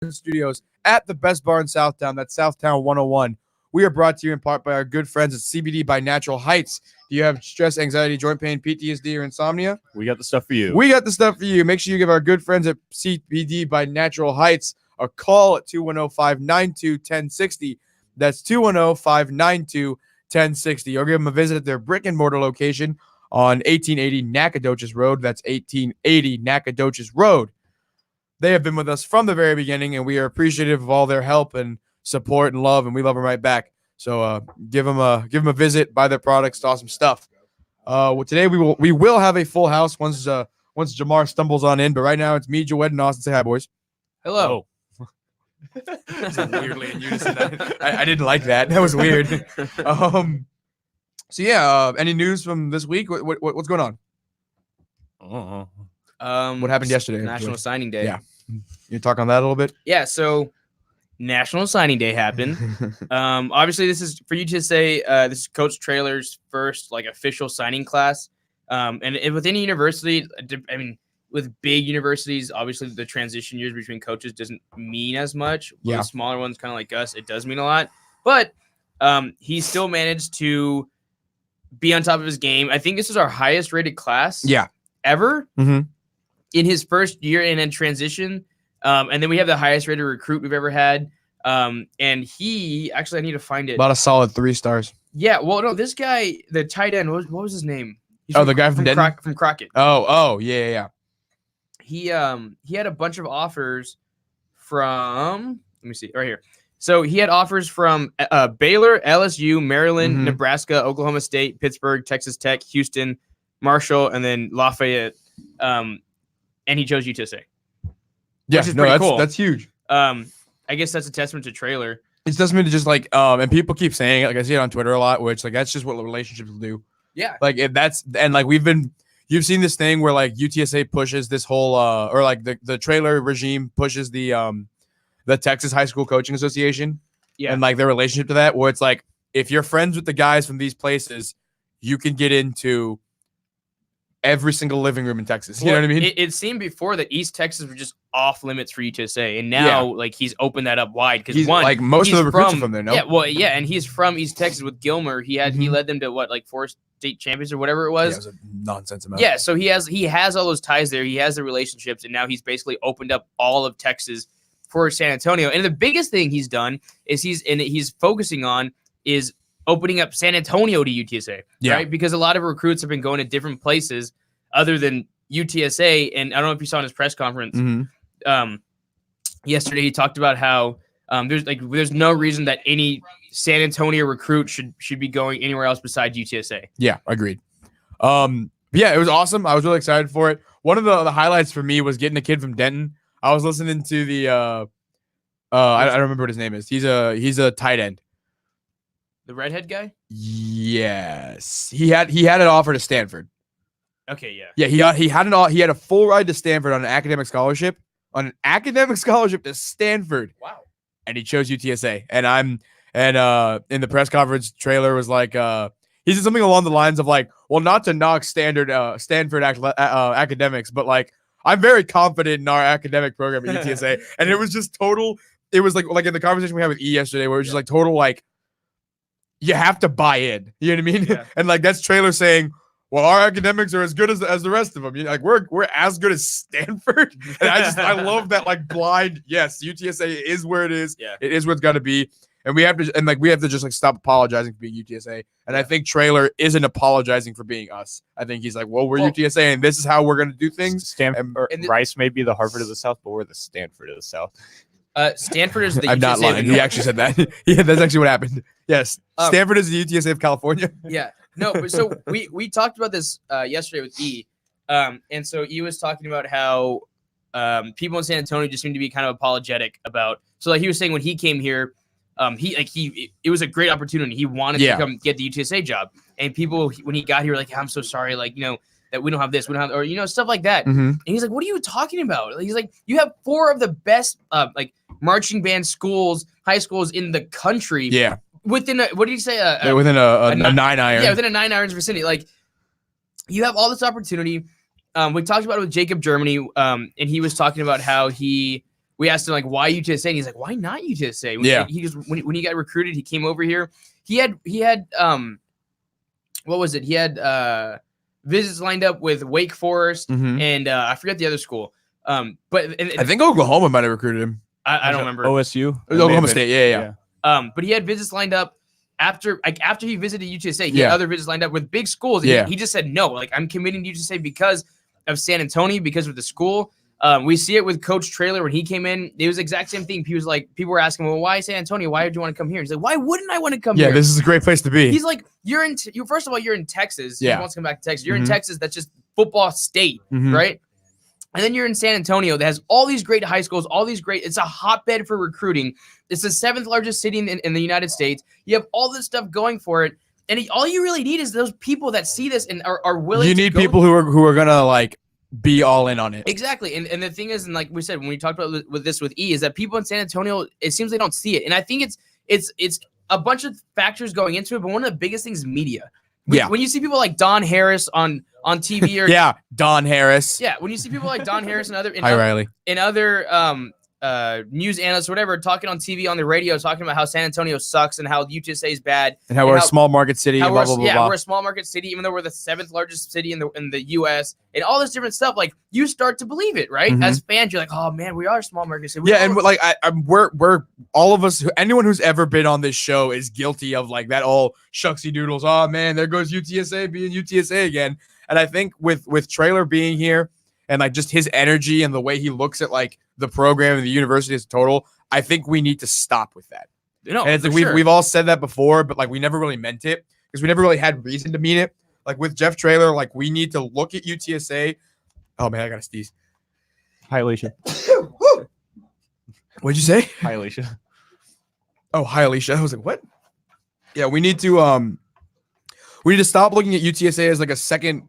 Studios at the best bar in Southtown. That's Southtown 101. We are brought to you in part by our good friends at CBD by Natural Heights. Do you have stress, anxiety, joint pain, PTSD, or insomnia? We got the stuff for you. We got the stuff for you. Make sure you give our good friends at CBD by Natural Heights a call at 210-592-1060. That's 210-592-1060. Or give them a visit at their brick and mortar location on 1880 Nacogdoches Road. That's 1880 Nacogdoches Road. They have been with us from the very beginning, and we are appreciative of all their help and support and love, and we love them right back. So give them a visit, buy their products, it's awesome stuff. Today we will have a full house once Jamar stumbles on in, but right now it's me, Joed, and Austin. Say hi, boys. Hello. Weirdly in unison. I didn't like that. That was weird. So yeah, any news from this week? What's going on? What happened yesterday? National Signing Day. Yeah. You talk on that a little bit? Yeah, so National Signing Day happened. Obviously, this is for UTSA. This is Coach Traylor's first official signing class. And within a university, I mean, with big universities, obviously the transition years between coaches doesn't mean as much. Yeah. With smaller ones, kind of like us, it does mean a lot. But he still managed to be on top of his game. I think this is our highest rated class. Ever. Mm-hmm. In his first year and in transition. And then we have the highest rated recruit we've ever had. And he actually, I need to fiend it. About a solid 3 stars. Yeah. Well, no, this guy, the tight end, what was his name? He's the guy from Denton? From Crockett. Oh, yeah. He had a bunch of offers from, let me see right here. So he had offers from Baylor, LSU, Maryland, Nebraska, Oklahoma State, Pittsburgh, Texas Tech, Houston, Marshall, and then Lafayette. And he chose UTSA. Yeah, which is pretty cool. That's huge. I guess that's a testament to Traylor. It's testament to just and people keep saying it, I see it on Twitter a lot, which that's just what relationships will do. Yeah. You've seen this thing where UTSA pushes this whole the Traylor regime pushes the Texas High School Coaching Association. Yeah. And their relationship to that, where it's if you're friends with the guys from these places, you can get into every single living room in Texas. You know what I mean? It seemed before that East Texas were just off limits for UTSA, and now he's opened that up wide because most of the recruits are from there. No, and he's from East Texas with Gilmer. He led them to 4 state champions or whatever it was. Yeah, it was a nonsense amount. Yeah, so he has all those ties there. He has the relationships, and now he's basically opened up all of Texas for San Antonio. And the biggest thing he's done is he's focusing on is opening up San Antonio to UTSA, right? Because a lot of recruits have been going to different places other than UTSA. And I don't know if you saw in his press conference yesterday, he talked about how there's no reason that any San Antonio recruit should be going anywhere else besides UTSA. Yeah, agreed. It was awesome. I was really excited for it. One of the highlights for me was getting a kid from Denton. I was listening to the I don't remember what his name is. He's a tight end. The redhead guy? Yes. He had an offer to Stanford. Okay, yeah. Yeah, he had a full ride to Stanford on an academic scholarship. To Stanford. Wow. And he chose UTSA. And in the press conference, Traylor was he said something along the lines of not to knock Stanford academics, but I'm very confident in our academic program at UTSA. And it was just total. It was like in the conversation we had with E yesterday, where it was just total you have to buy in. You know what I mean? Yeah. And that's Traylor saying, well, our academics are as good as the rest of them. We're as good as Stanford. And I love that blind. Yes, UTSA is where it is. Yeah. It is where it's got to be. And we have to just stop apologizing for being UTSA. And I think Traylor isn't apologizing for being us. I think he's we're UTSA and this is how we're going to do things. Rice may be the Harvard of the South, but we're the Stanford of the South. Stanford is the I'm UTSA not lying. He actually said that. Yeah, that's actually what happened. Yes. Stanford is the UTSA of California. Yeah. No, but so we talked about this yesterday with E. And so E was talking about how people in San Antonio just seem to be kind of apologetic about. So he was saying when he came here, it was a great opportunity. He wanted to come get the UTSA job. And people when he got here were I'm so sorry, that we don't have this, we don't have, or stuff like that. Mm-hmm. And he's what are you talking about? He's you have 4 of the best marching band schools, high schools in the country. Yeah. Within what did you say? Within a 9 iron. Yeah, within a 9 irons vicinity. You have all this opportunity. We talked about it with Jacob Germany, and he was talking about how he we asked him like why UTSA, and he's like, why not UTSA? Yeah. He just when he got recruited, he came over here. He had what was it? He had visits lined up with Wake Forest Mhm. and I forget the other school. But I think Oklahoma might have recruited him. I don't remember. OSU. It was Oklahoma State. Yeah. But he had visits lined up after he visited UTSA. He Yeah. had other visits lined up with big schools. And Yeah. he just said no. Like I'm committing to UTSA because of San Antonio, because of the school. We see it with Coach Traylor when he came in. It was the exact same thing. People were asking, well, why San Antonio? Why did you want to come here? He's like, why wouldn't I want to come Yeah, here? this is a great place to be. He's like, first of all, you're in Texas. Yeah. He wants to come back to Texas. You're in Mhm. Texas. That's just football state, Mhm. right? And then you're in San Antonio that has all these great high schools, it's a hotbed for recruiting. It's the 7th largest city in the United States. You have all this stuff going for it. And all you really need is those people that see this and are willing You to need go people who are gonna like be all in on it. Exactly. And the thing is, and like we said, when we talked about with E, is that people in San Antonio, it seems they don't see it. And I think it's a bunch of factors going into it, but one of the biggest things is media. When you see people like Don Harris on TV or Yeah, Don Harris. yeah, when you see people like Don Harris and Hi, Riley. other news analysts, or whatever, talking on TV, on the radio, talking about how San Antonio sucks and how UTSA is bad, And how we're a small market city. how Blah, we're, blah, blah, yeah, blah. we're a small market city, even though we're the 7th largest city in the U.S. and all this different stuff. Like you start to believe it, right? Mhm. As fans, you're like, oh man, we are a small market city. We Yeah, are- and like we're all of us. Anyone who's ever been on this show is guilty of like that. All shucksy doodles. Oh man, there goes UTSA being UTSA again. And I think with Traylor being here and like just his energy and the way he looks at like the program and the university as a total, I think we need to stop with that. no, And it's for like sure. we've all said that before, but like we never really meant it because we never really had reason to mean it. Like with Jeff Traylor, like we need to look at UTSA. Oh man, I gotta sneeze. Hi, Alicia. What'd you say? Hi, Alicia. Oh, hi, Alicia. I was like, what? Yeah, we need to stop looking at UTSA as like a second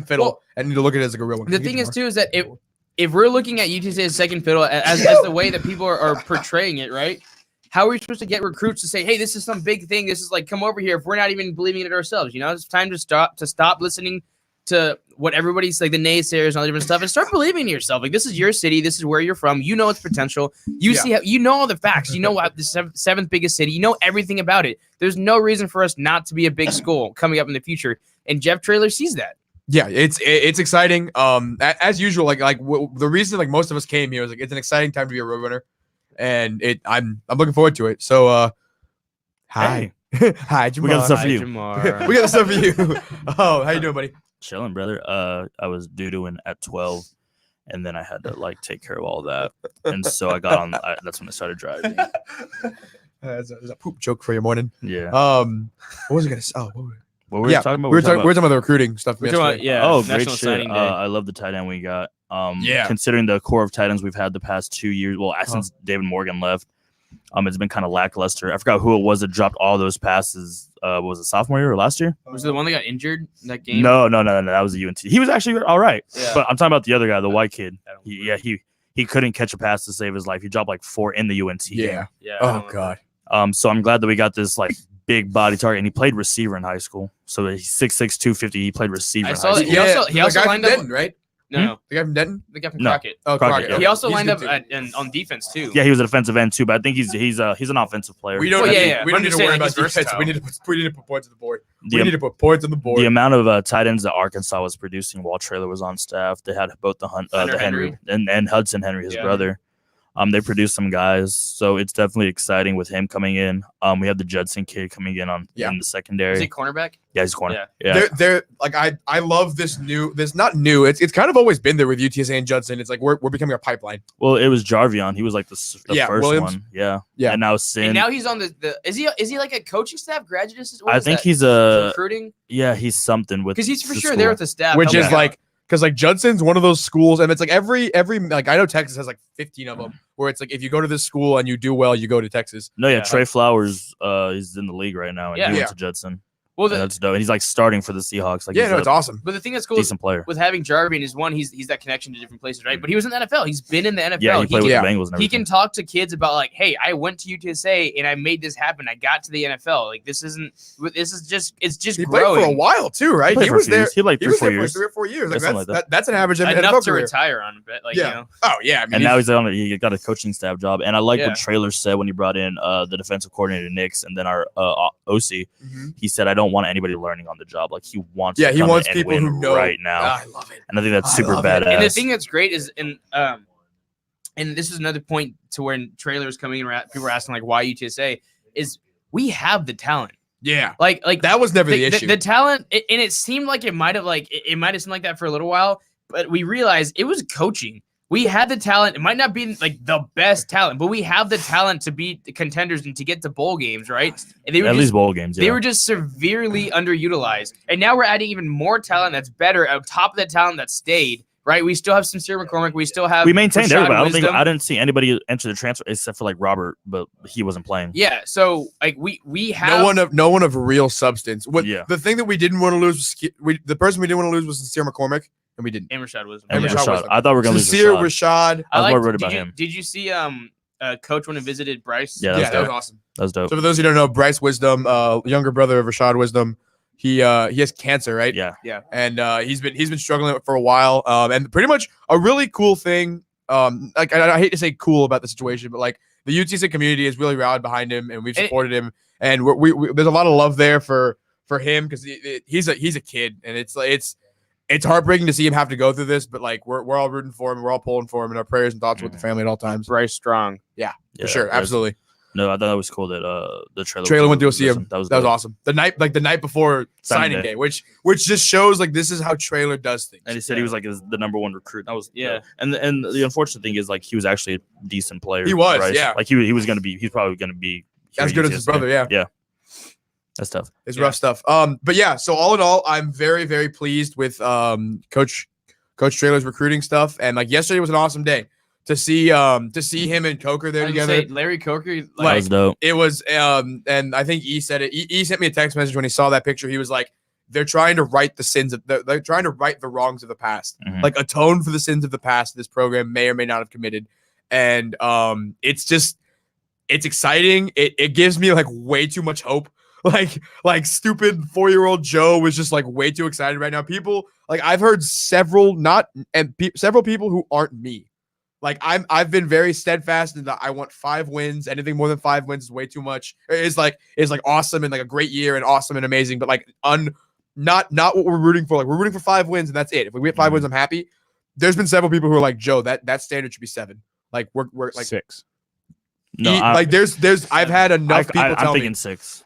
fiddle Well, and need to look at it as like a real one. the thing is too is that if we're looking at UTSA as second fiddle as the way that people are portraying it, right? How are we supposed to get recruits to say, hey, this is some big thing? This is like, come over here if we're not even believing it ourselves. You know, it's time to stop listening to what everybody's like, the naysayers and all the different stuff, and start believing in yourself. Like, this is your city. This is where you're from. You know its potential. You see how, you know all the facts. You know what the seventh biggest city. You know everything about it. There's no reason for us not to be a big school coming up in the future. And Jeff Traylor sees that. Yeah, it's exciting. As usual, the reason like most of us came here is like it's an exciting time to be a Roadrunner, and I'm looking forward to it. So, hi, hi, Jamar. We got the stuff for Hi, you. Jamar. We got the stuff for you. Oh, how you doing, buddy? Chilling, brother. I was doo-dooing at 12, and then I had to like take care of all that, and so I got on. That's when I started driving. There's a poop joke for your morning. Yeah. What was I gonna say? Oh, What were we talking about? we were talking about the recruiting stuff. We're talking about, yesterday. yeah, Oh, great National shit! Signing Day. I love the tight end we got. Yeah. Considering the core of tight ends we've had the past 2 years, well, since David Morgan left, it's been kind of lackluster. I forgot who it was that dropped all those passes. Was it sophomore year or last year? Was it the one that got injured in that game? No. That was a UNT. He was actually all right, Yeah. but I'm talking about the other guy, the white kid. He couldn't catch a pass to save his life. He dropped like 4 in the UNT game. Yeah. Yeah. Oh God. So I'm glad that we got this like big body target, and he played receiver in high school. So he's 6'6", 250. He played receiver. I in saw high that. school. He also the guy lined from up. Denton, right? No, The guy from Denton. the guy from No. Crockett. Oh, Crockett, Crockett. He also He's lined good up too. on defense too. Yeah, he was a defensive end too, but I think he's an offensive player. We don't. Well, I yeah, think yeah. We But don't I'm need just to worry saying, about he's defense. versatile. We need to put points on the board. The, We need to put points on the board. the amount of tight ends that Arkansas was producing while Traylor was on staff, they had both the Hunter Henry and Hudson Henry, his Yeah. brother. They produced some guys, so it's definitely exciting with him coming in. We have the Judson kid coming in in the Is secondary. he cornerback? Yeah, he's corner. Yeah. Yeah. They're like I love this not new. It's kind of always been there with UTSA and Judson. It's like we're becoming a pipeline. Well, it was Jarvion. He was like the first Williams. one. Yeah. Yeah. And now Sin. And now he's on the is he like a coaching staff graduate assistant? What I is think that? he's a recruiting he's something with because he's for the sure school. there with the staff, Which helping is out. like because like Judson's one of those schools, and it's like every like I know Texas has like 15 of them, where it's like if you go to this school and you do well, you go to Texas. No, yeah, Yeah. Trey Flowers is in the league right now, and Yeah. he Yeah. went to Judson. Well, And that's dope. And he's like starting for the Seahawks. Like Yeah, he's no, a it's awesome. but the thing that's cool decent player. with having Jarvin is one, he's that connection to different places, right? But he was in the NFL. He's been in the NFL. Yeah, he played with Yeah. the Bengals and He everything. can talk to kids about like, hey, I went to UTSA and I made this happen. I got to the NFL. Like this is just it's just He played growing for a while too, right? played He for a was few there. years. He had like He 3 was 4 there for years. 3 or 4 years. Like Yeah, something like that's an average NFL enough to career. retire on a bit. Like Yeah. you know, Oh yeah, I mean, And now he's on. He got a coaching staff job, and I like Yeah. what Traylor said when he brought in the defensive coordinator Nix, and then our OC. Mhm. He said, "I don't want anybody learning on the job. Like he wants. Yeah, to he come in wants and people win who know right now." Ah, I love it. And I think that's I super love it. badass. and the thing that's great is and this is another point to when trailers coming in, people are asking like why UTSA is we have the talent. Yeah, Like that was never the issue. The talent, and it seemed like it might have seemed like that for a little while, but we realized it was coaching. We had the talent. It might not be like the best talent, but we have the talent to beat the contenders and to get to bowl games, right? And they were at just, least bowl games. Yeah. they were just severely underutilized. And now we're adding even more talent that's better on top of the talent that stayed, right? We still have Sincere McCormick. We still have we maintained Rashad everybody. Wisdom. I didn't see anybody enter the transfer except for like Robert, but he wasn't playing. Yeah, so like we have no one of real substance. What Yeah. the thing that we didn't want to lose was the person we didn't want to lose was Sincere McCormick, and we didn't. and Rashad Wisdom. And Yeah. Rashad. Wisdom. I thought we were gonna lose Sincere Rashad. Rashad. I was liked- more worried did about you- him. Did you see Coach when he visited Bryce? Yeah, Yeah, that's that was dope. awesome. That's dope. So for those who don't know, Bryce Wisdom, younger brother of Rashad Wisdom, he has cancer, right? Yeah. And he's been struggling with it for a while. And pretty much a really cool thing. Like I hate to say cool about the situation, but like the UTSA community has really rallied behind him, and we've supported him. And we there's a lot of love there for him because he's a kid, and it's heartbreaking to see him have to go through this. But like we're all rooting for him, we're all pulling for him, and our prayers and thoughts with the family at all times. Bryce Strong. For sure, that's- absolutely. No, I thought that was cool that the trailer Went to go see him. That was That was dope. awesome. The night before signing day, which just shows like this is how Trailer does things. And he said he was like the number one recruit. That was Yeah. And the unfortunate thing is like he was actually a decent player. He was, Bryce. yeah. Like he's probably gonna be here As at good as his UTSA. brother, yeah. That's tough. It's Yeah. rough stuff. But yeah, so all in all, I'm very, very pleased with Coach Trailer's recruiting stuff. And like yesterday was an awesome day to see him and Coker there I was gonna together. say, Larry Coker, That like, was dope. It was and I think E said it. E sent me a text message when he saw that picture. He was like, they're trying to right the sins of they're trying to right the wrongs of the past. Mhm. Like atone for the sins of the past this program may or may not have committed. And it's exciting. It gives me like way too much hope. Like stupid 4-year-old Joe was just like way too excited right now. People like I've heard several people who aren't me. Like I've been very steadfast in that I want 5 wins. Anything more than 5 wins is way too much. It's like awesome and like a great year and awesome and amazing, but like not what we're rooting for. Like we're rooting for 5 wins and that's it. If we get 5 wins, I'm happy. There's been several people who are like, Joe, that standard should be 7. Like we're like 6. No, like there's I've had enough people I'm tell thinking me 6.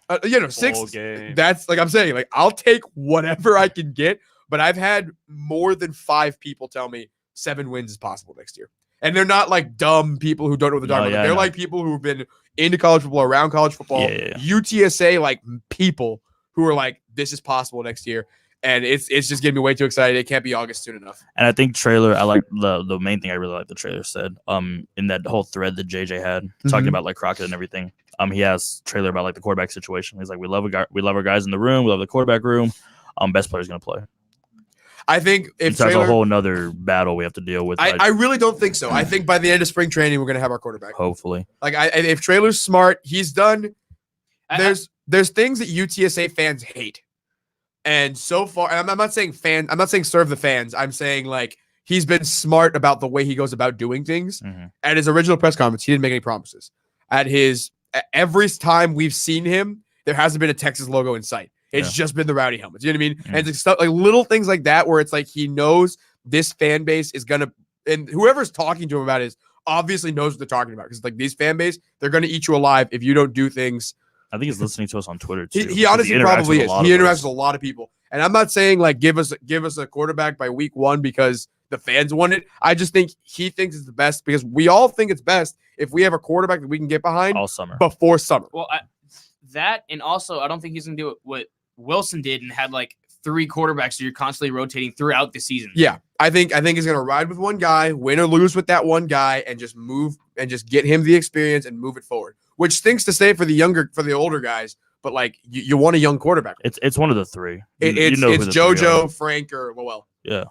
6. Bowl game. That's like I'm saying, like I'll take whatever I can get, but I've had more than 5 people tell me 7 wins is possible next year. And they're not like dumb people who don't know what they're talking No, about. yeah, They're I know. like people who've been into college football, around college football, Yeah. UTSA, like people who are like, this is possible next year. And it's just getting me way too excited. It can't be August soon enough. And I think trailer, I like the main thing I really like the trailer said, in that whole thread that JJ had talking Mhm. about like Crockett and everything. He asked trailer about like the quarterback situation. He's like, we love our guys in the room, we love the quarterback room. Best player's gonna play. I think if It's like a Traylor, whole nother battle we have to deal with. I really don't think so. I think by the end of spring training, we're going to have our quarterback. hopefully. Like if Trailer's smart, he's done. I- There's things that UTSA fans hate. And so far, and I'm not saying serve the fans. I'm saying like he's been smart about the way he goes about doing things. Mhm. At his original press conference, he didn't make any promises. Every time we've seen him, there hasn't been a Texas logo in sight. It's just been the Rowdy helmets. You know what I mean? Mhm. And it's stuff like little things like that where it's like he knows this fan base is gonna, and whoever's talking to him about it is obviously knows what they're talking about because like these fan base, they're gonna eat you alive if you don't do things. I think he's listening to us on Twitter too. He because honestly interacts probably with is. a lot He of interacts us. with a lot of people, and I'm not saying like give us a quarterback by week 1 because the fans want it. I just think he thinks it's the best because we all think it's best if we have a quarterback that we can get behind all summer. before summer. Well, that and also I don't think he's gonna do what Wilson did and had like 3 quarterbacks that you're constantly rotating throughout the season. Yeah, I think he's gonna ride with one guy, win or lose with that one guy, and just move and just get him the experience and move it forward. Which stinks to say for the older guys, but like you want a young quarterback. It's one of the three. It's who the three are. JoJo, Frank, or Lowell. Yeah.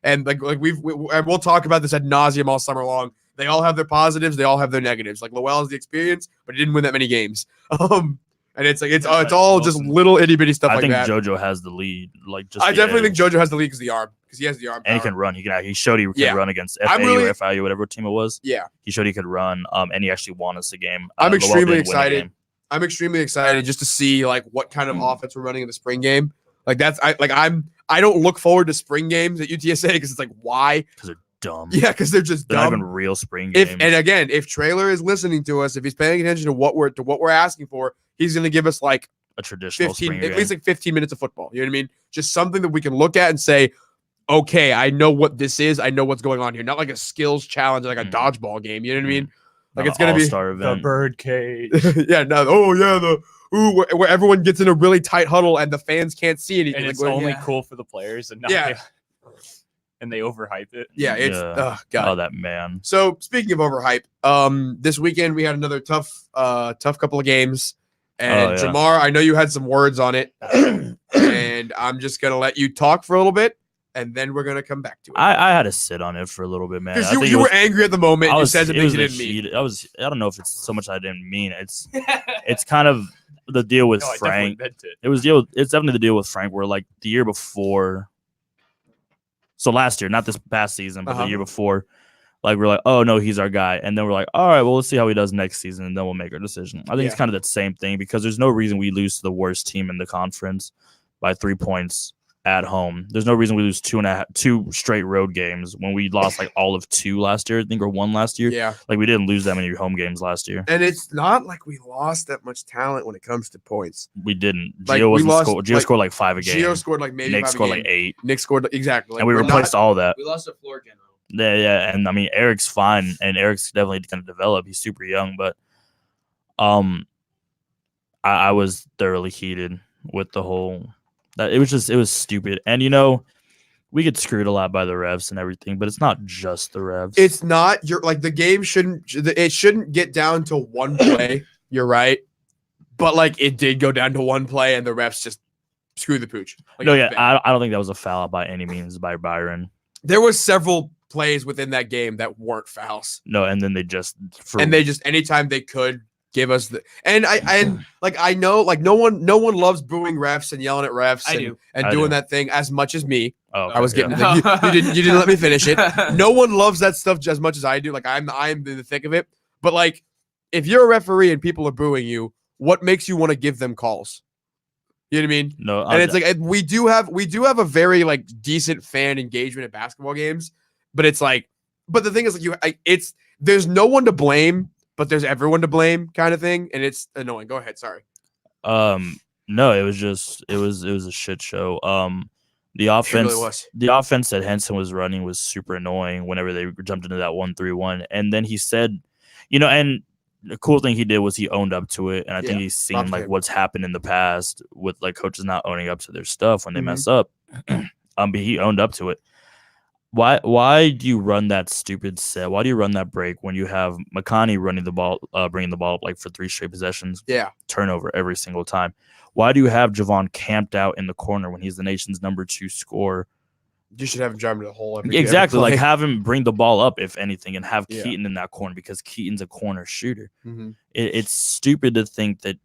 And like we'll talk about this ad nauseum all summer long. They all have their positives. They all have their negatives. Like Lowell has the experience, but he didn't win that many games. And it's like it's all just little itty bitty stuff I like think that. JoJo has the lead. Like just I the definitely edge. think JoJo has the lead because he has the arm. And he power. can run. He showed he can Yeah. run against I'm FAU really- or FIU, whatever team it was. Yeah, He showed he could run. And he actually won us a game. I'm Lowell extremely did win a excited. game. I'm extremely excited just to see like what kind of offense we're running in the spring game. Like I don't look forward to spring games at UTSA because it's like why? Dumb. Yeah, because they're just They're not dumb. even real spring games. If Traylor is listening to us, if he's paying attention to what we're asking for, he's going to give us like a traditional 15 spring at game. least like 15 minutes of football. You know what I mean? Just something that we can look at and say, okay, I know what this is. I know what's going on here. Not like a skills challenge, like a Mhm. dodgeball game. You know what I mean? Like Not it's gonna an be all-star The event. bird cage. yeah. No. Oh yeah. Where everyone gets in a really tight huddle and the fans can't see anything. And Like, it's where- only Yeah. cool for the players and not Yeah. and they overhype it. yeah. It's Yeah. oh god. Oh, that man. So speaking of overhype, this weekend we had another tough couple of games, and Oh, yeah. Jamar, I know you had some words on it, and I'm just gonna let you talk for a little bit, and then we're gonna come back to it I had to sit on it for a little bit, man. because I think you it were was- angry at the moment. I You was, said some it things was you a didn't mean. heat. I don't know if it's so much I didn't mean. It's kind of the deal with No, I definitely Frank. meant it. It's definitely the deal with Frank where like the year before. So last year, not this past season, but Uh-huh. the year before, like we're like, oh no, he's our guy, and then we're like, all right, well let's see how he does next season, and then we'll make our decision. I think it's Yeah. kind of that same thing because there's no reason we lose to the worst team in the conference by 3 points at home. There's no reason we lose two straight road games when we lost like all of 2 last year, I think, or 1 last year. Yeah, Like we didn't lose that many home games last year. and it's not like we lost that much talent when it comes to points. We didn't. Like, Gio we wasn't lost, scored. Gio like, scored like 5 a game. Gio scored like maybe Nick 5 a scored game. like 8, Nick scored exactly, like, and we we're replaced not- all that. We lost a floor general. Yeah, and I mean Eric's fine, and Eric's definitely going to develop. He's super young, but I was thoroughly heated with the whole. That it was stupid, and we get screwed a lot by the refs and everything, but it's not just the refs. It's not. You're like the game shouldn't. It shouldn't get down to one play. You're right, but like it did go down to one play, and the refs just screw the pooch. Like, no, it was yeah, bad. I don't think that was a foul by any means by Byron. There was several plays within that game that weren't fouls, No, and then they just and they just anytime they could give us the. And I know like no one loves booing refs and yelling at refs I and, do. and I doing do. that thing as much as me. Oh, I was yeah. getting you didn't let me finish it. No one loves that stuff as much as I do. Like I'm in the thick of it. But like if you're a referee and people are booing you, what makes you want to give them calls? You know what I mean? No, And it's like we do have a very like decent fan engagement at basketball games, but it's like, but the thing is like there's no one to blame, but there's everyone to blame kind of thing, and it's annoying. Go ahead, sorry. no, it was a shit show. The It offense really was. the offense that Henson was running was super annoying whenever they jumped into that 1-3-1. And then he said, and the cool thing he did was he owned up to it. And I think Yeah, he's seen props to like him. what's happened in the past with like coaches not owning up to their stuff when they Mhm. mess up. But he owned up to it. Why do you run that stupid set? Why do you run that break when you have McConney running the ball, bringing the ball up like for 3 straight possessions, Yeah. turnover every single time? Why do you have Javon camped out in the corner when he's the nation's number 2 scorer? You should have him drive into the hole. Every Exactly. every Like play. have him bring the ball up, if anything, and have Yeah. Keaton in that corner because Keaton's a corner shooter. Mhm. It's stupid to think that,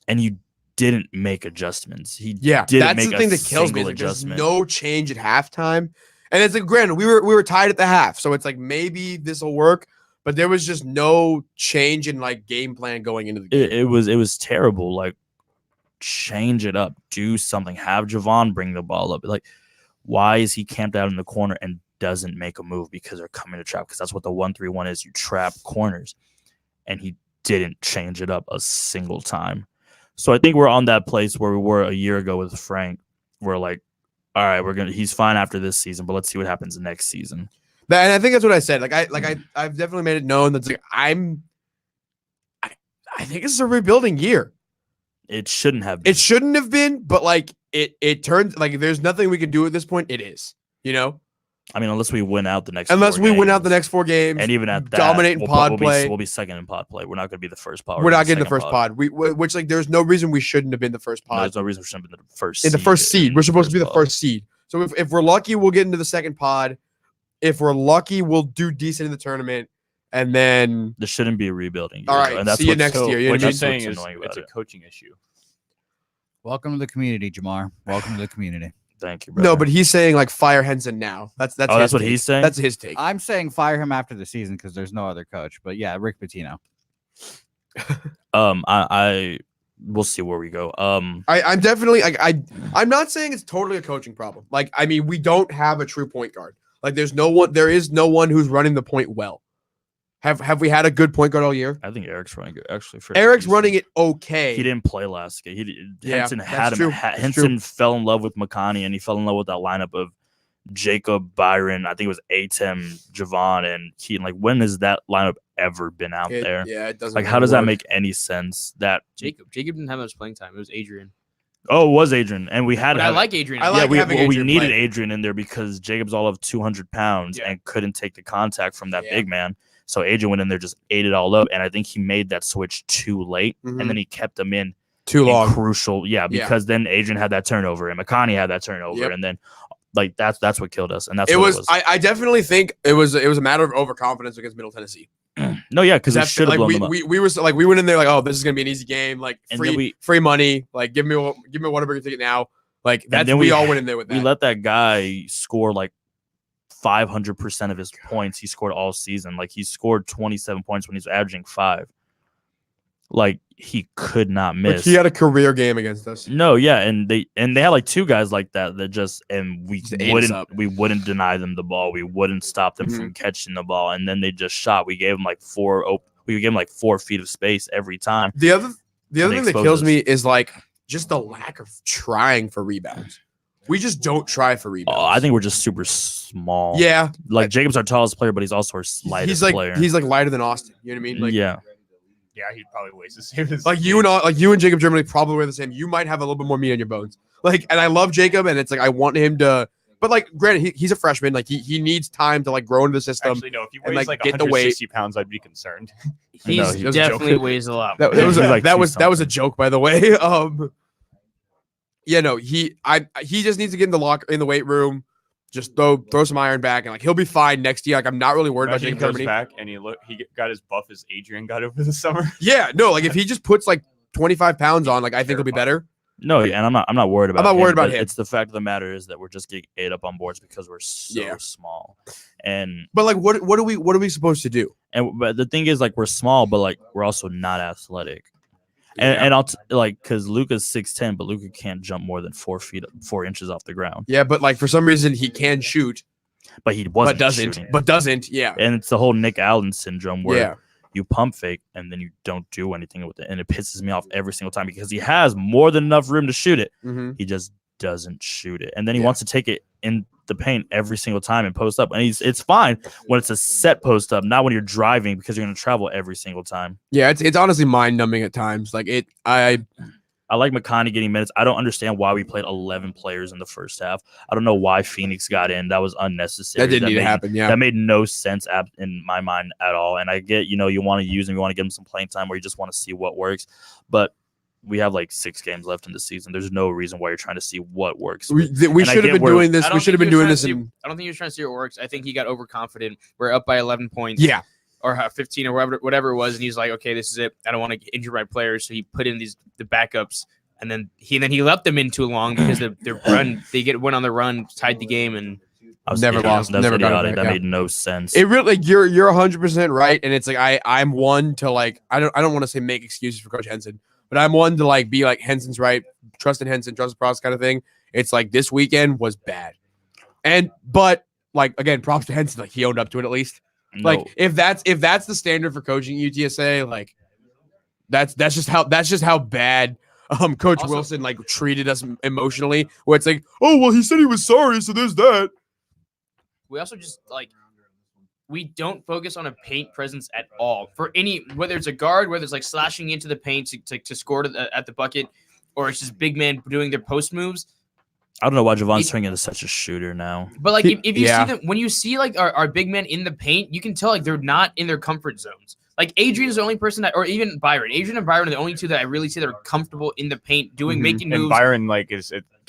and you didn't make adjustments. He Yeah, didn't that's make the a thing that kills me. single Like, there's adjustment. no change at halftime, and it's like, granted, we were tied at the half, so it's like maybe this will work, but there was just no change in like game plan going into the game. It was terrible. Like change it up, do something. Have Javon bring the ball up. Like why is he camped out in the corner and doesn't make a move because they're coming to trap? Because that's what the 1-3-1 is. You trap corners, and he didn't change it up a single time. So I think we're on that place where we were a year ago with Frank. We're like, all right, he's fine after this season, but let's see what happens next season. And I think that's what I said. I've definitely made it known that like I think it's a rebuilding year. It shouldn't have been. It shouldn't have been, but like it turned like there's nothing we can do at this point. It is, I mean, unless we win out the next. Unless 4 we win out the games. next 4 games, And even at that, dominate in we'll pod probably play. we'll be second in pod play. We're not going to be the first pod. we're not getting the first pod. Which like there's no reason we shouldn't have been the first No, pod. there's no reason we shouldn't be the first. In the first seed, in we're supposed to be the pod. first seed. So if we're lucky, we'll get into the second pod. If we're lucky, we'll do decent in the tournament, and then There shouldn't be a rebuilding. All year, right, and that's see you what's next year, you know what what I you're mean? saying what's is annoying it's about a coaching issue. Welcome to the community, Jamar. Welcome to the community. Thank you, no. brother. But he's saying like fire Henson now. That's oh, his that's what take. he's saying. That's his take. I'm saying fire him after the season because there's no other coach. But yeah, Rick Pitino. I we'll see where we go. I'm definitely like I'm not saying it's totally a coaching problem. Like I mean, we don't have a true point guard. Like there is no one who's running the point well. Have we had a good point guard all year? I think Eric's running it actually. Eric's running it okay. He didn't play last game. Yeah, Henson that's had him. true. Henson That's true. fell in love with Makani, and he fell in love with that lineup of Jacob, Byron. I think it was Atem, Javon, and Keaton. Like, when has that lineup ever been out there? Yeah, it doesn't. Like, how really does that work. make any sense? That Jacob didn't have much playing time. It was Adrian. it was Adrian, and we had But I him. like Adrian. I Yeah, like we having Adrian needed play. Adrian in there because Jacob's all of 200 pounds Yeah. and couldn't take the contact from that Yeah. big man. So Adrian went in there, just ate it all up, and I think he made that switch too late, Mhm. and then he kept him in Too in long. crucial. Yeah, Yeah. because then Adrian had that turnover, and Makani had that turnover, Yep. and then like that's what killed us, and that's It what was. I definitely think it was a matter of overconfidence against Middle Tennessee. No, yeah, because we That's- should have like blown we, them up. we were like we went in there like, oh, this is gonna be an easy game, like And then free money, like give me a Whataburger ticket now. Like that's then we we- all went in there with that. We let that guy score like 500% of his points he scored all season. Like, he scored 27 points when he's averaging 5. Like, he could not Like, miss. he had a career game against us. No, yeah, and they had like 2 guys like that just and we Just ate us up. wouldn't deny them the ball. We wouldn't stop them Mm-hmm. from catching the ball, and then they just shot. We gave them like 4 feet of space every time. The other They thing that exposed kills us. me is like just the lack of trying for rebounds. We just don't try for rebounds. Oh, I think we're just super small. yeah, like Jacob's our tallest player, but he's also our lightest he's like player. he's like lighter than Austin. You know what I mean? Like yeah, Yeah, he probably weighs the same as like you and Jacob Germany probably weigh the same. You might have a little bit more meat on your bones. Like, and I love Jacob, and it's like I want him to. But like, granted, he's a freshman. Like he needs time to like grow into the system. Actually, no. If he and, weighs like, like get the weight. 160 pounds, I'd be concerned. He No, he was definitely joking. weighs a lot. That Yeah, was he's like that 2 was a something. joke, by the way. Yeah, no, he just needs to get in the weight room, just throw some iron back, and like he'll be fine next year. Like I'm not really worried about Imagine he Jacob comes Germany. back and he got as buff as Adrian got over the summer. Yeah, no, like if he just puts like 25 pounds on, like I think he'll be better. no, and I'm not worried about. not worried about but him. It's the fact of the matter is that we're just getting ate up on boards because we're so Yeah. small, and But like, what are we supposed to do? but the thing is, like, we're small, but like we're also not athletic. And I'll because Luca's 6'10", but Luca can't jump more than 4 inches off the ground. Yeah, but like for some reason he can shoot, But he wasn't shooting. but doesn't. Yeah, And it's the whole Nick Allen syndrome where yeah. you pump fake and then you don't do anything with it, and it pisses me off every single time because he has more than enough room to shoot it. Mm-hmm. He just doesn't shoot it, and then he Yeah. wants to take it in the paint every single time and post up. And it's fine when it's a set post up, not when you're driving because you're going to travel every single time. Yeah, it's honestly mind numbing at times. Like I like Makani getting minutes. I don't understand why we played 11 players in the first half. I don't know why Phoenix got in. That was unnecessary. that didn't need to made- happen. Yeah, That made no sense in my mind at all. And I get, you want to use him, you want to give him some playing time, or you just want to see what works. But we have like 6 games left in the season. There's no reason why you're trying to see what works. we And I should have get been where- doing this. I don't We should have think been he was doing trying this. to In, I don't think he was trying to see what works. I think he got overconfident. We're up by 11 points. yeah, Or 15 or whatever it was, and he's like, okay, this is it. I don't want to injure my players, so he put in the backups, and then he left them in too long because their run went on the run, tied the game, and I was Never idiotic. lost, That was never got it idiotic. back, That yeah. made no sense. it really like you're 100% right, and it's like I'm one to like I don't want to say make excuses for Coach Henson, but I'm one to like be like Henson's right, trust in Henson, trust the process kind of thing. It's like this weekend was bad, but like again, props to Henson, like he owned up to it at least. No. Like if that's the standard for coaching UTSA, like that's just how bad Coach Also- Wilson like treated us emotionally. Where it's like, oh well, he said he was sorry, so there's that. we also just we don't focus on a paint presence at all for any, whether it's a guard, whether it's like slashing into the paint to score at the bucket, or it's just big men doing their post moves. I don't know why Javon's It- turning into such a shooter now. But like, if you Yeah. see them, when you see like our big men in the paint, you can tell like they're not in their comfort zones. Like Adrian is the only person that, or even Byron. Adrian and Byron are the only two that I really see that are comfortable in the paint, Mhm. making And moves. Byron can't.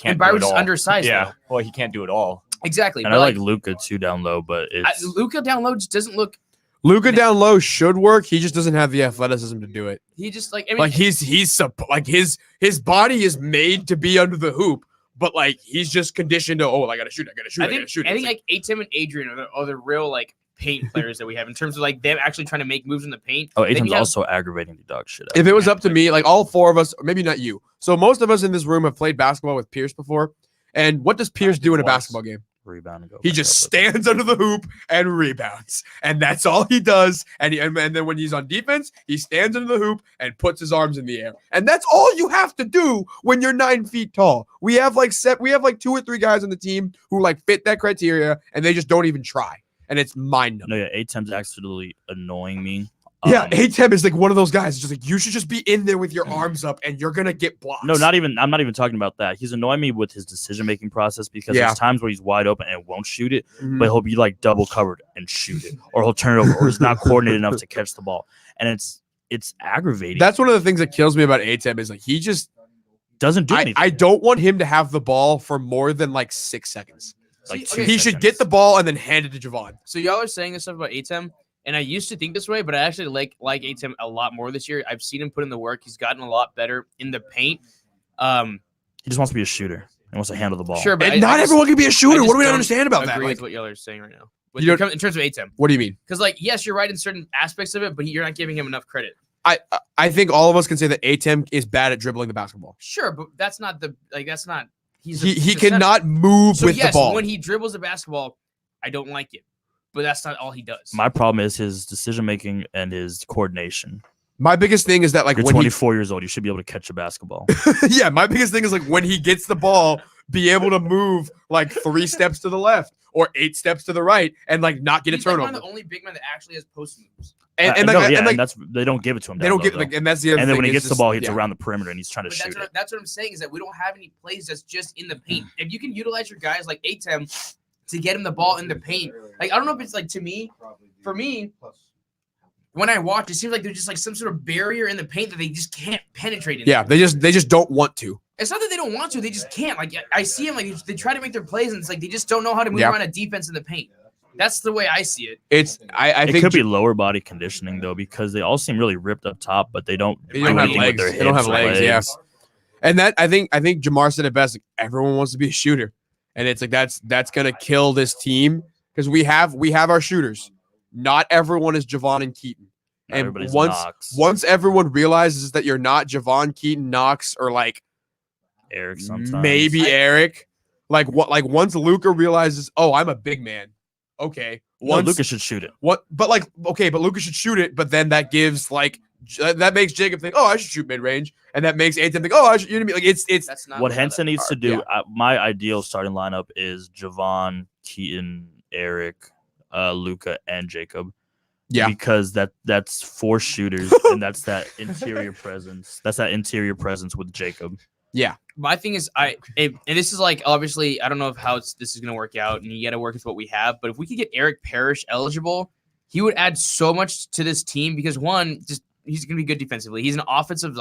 And do Byron's it all. undersized, Yeah. though. Well, he can't do it all. Exactly. And but I like Luca too down low, but it's Luca down low just doesn't look. Luca down low should work. He just doesn't have the athleticism to do it. He just like I mean, Like like his body is made to be under the hoop, but like he's just conditioned to I gotta shoot, I gotta shoot, I, gotta shoot. I think It's like Atem and Adrian are the real like paint players that we have in terms of like them actually trying to make moves in the paint. oh, Then Aiton's you have- also aggravating the dog shit out. if it was up to me, like all four of us, or maybe not you. So most of us in this room have played basketball with Pierce before. And what does Pierce do in a once. basketball game? Rebound and go. He back just up with it. stands under the hoop and rebounds, and that's all he does. And then when he's on defense, he stands under the hoop and puts his arms in the air, and that's all you have to do when you're 9 feet tall. We have like 2 or 3 guys on the team who like fit that criteria, and they just don't even try, and it's mind No, numbing. yeah, Aiton's absolutely annoying me. Yeah, Um, Atem is like one of those guys. It's just like you should just be in there with your arms up, and you're gonna get blocks. No, I'm not even talking about that. He's annoying me with his decision making process because Yeah. there's times where he's wide open and won't shoot it, Mhm. but he'll be like double covered and shoot it, or he'll turn it over, or he's not coordinated enough to catch the ball, and it's aggravating. That's one of the things that kills me about Atem is like he just. doesn't do anything. I don't want him to have the ball for more than like 6 seconds. like See, 2 He should get the ball and then hand it to Javon. So y'all are saying this stuff about Atem, and I used to think this way, but I actually like Atem a lot more this year. I've seen him put in the work. He's gotten a lot better in the paint. He just wants to be a shooter and wants to handle the ball. Sure, but And not everyone can be a shooter. just What do we don't understand about that? agree Like, with what y'all are saying right now. You don't- In terms of Atem, what do you mean? because like yes, you're right in certain aspects of it, but you're not giving him enough credit. I think all of us can say that Atem is bad at dribbling the basketball. Sure, but that's not the like that's not he's He he's a center. cannot move So with yes, the ball. when he dribbles the basketball, I don't like it, but that's not all he does. My problem is his decision making and his coordination. My biggest thing is that like You're when 24 years old. You should be able to catch a basketball. he, yeah, my biggest thing is like when he gets the ball, be able to move like 3 steps to the left or 8 steps to the right and like not get a He's like one turnover. of the only big men that actually has post moves. And no, like, yeah, and, like and that's they don't give it to him. they down don't low, get like, though. and that's the other and then thing when he is gets the just- ball, he hits yeah. around the perimeter and he's trying to But shoot it. that's what I'm saying is that we don't have any plays that's just in the paint. If you can utilize your guys like Atem to get him the ball in the paint, like I don't know if it's like for me, when I watch, it seems like there's just like some sort of barrier in the paint that they just can't penetrate. Yeah, they just don't want to. It's not that they don't want to; they just can't. Like I see them, like they try to make their plays, and it's like they just don't know how to move Yeah. around a defense in the paint. That's the way I see it. It's I It think could be lower body conditioning though, because they all seem really ripped up top, but they don't They do don't have anything with legs. their They don't have hips or legs, yeah. And that I think Jamar said it best. Like, everyone wants to be a shooter, and it's like that's gonna kill this team because we have our shooters. Not everyone is Javon and Keaton. Not And everybody's once Knox, everyone realizes that you're not Javon, Keaton, Knox, or like Eric sometimes. maybe Eric, like once Luca realizes, oh, I'm a big man. Okay, No, once Lucas should shoot it. what? But like okay, but Luca should shoot it. But then that gives like that makes Jacob think, oh, I should shoot mid range, and that makes Aiden think, oh, I should. You know what I mean? Like it's That's not What how Henson that- needs to yeah. do, my ideal starting lineup is Javon, Keaton, Eric, Luca, and Jacob. Yeah. Because that's 4 shooters, and that's that interior presence. That's that interior presence with Jacob. My thing is, and this is like obviously I don't know if how this is gonna work out, and you got to work with what we have. But if we could get Eric Parrish eligible, he would add so much to this team because one, just he's gonna be good defensively. He's an offensive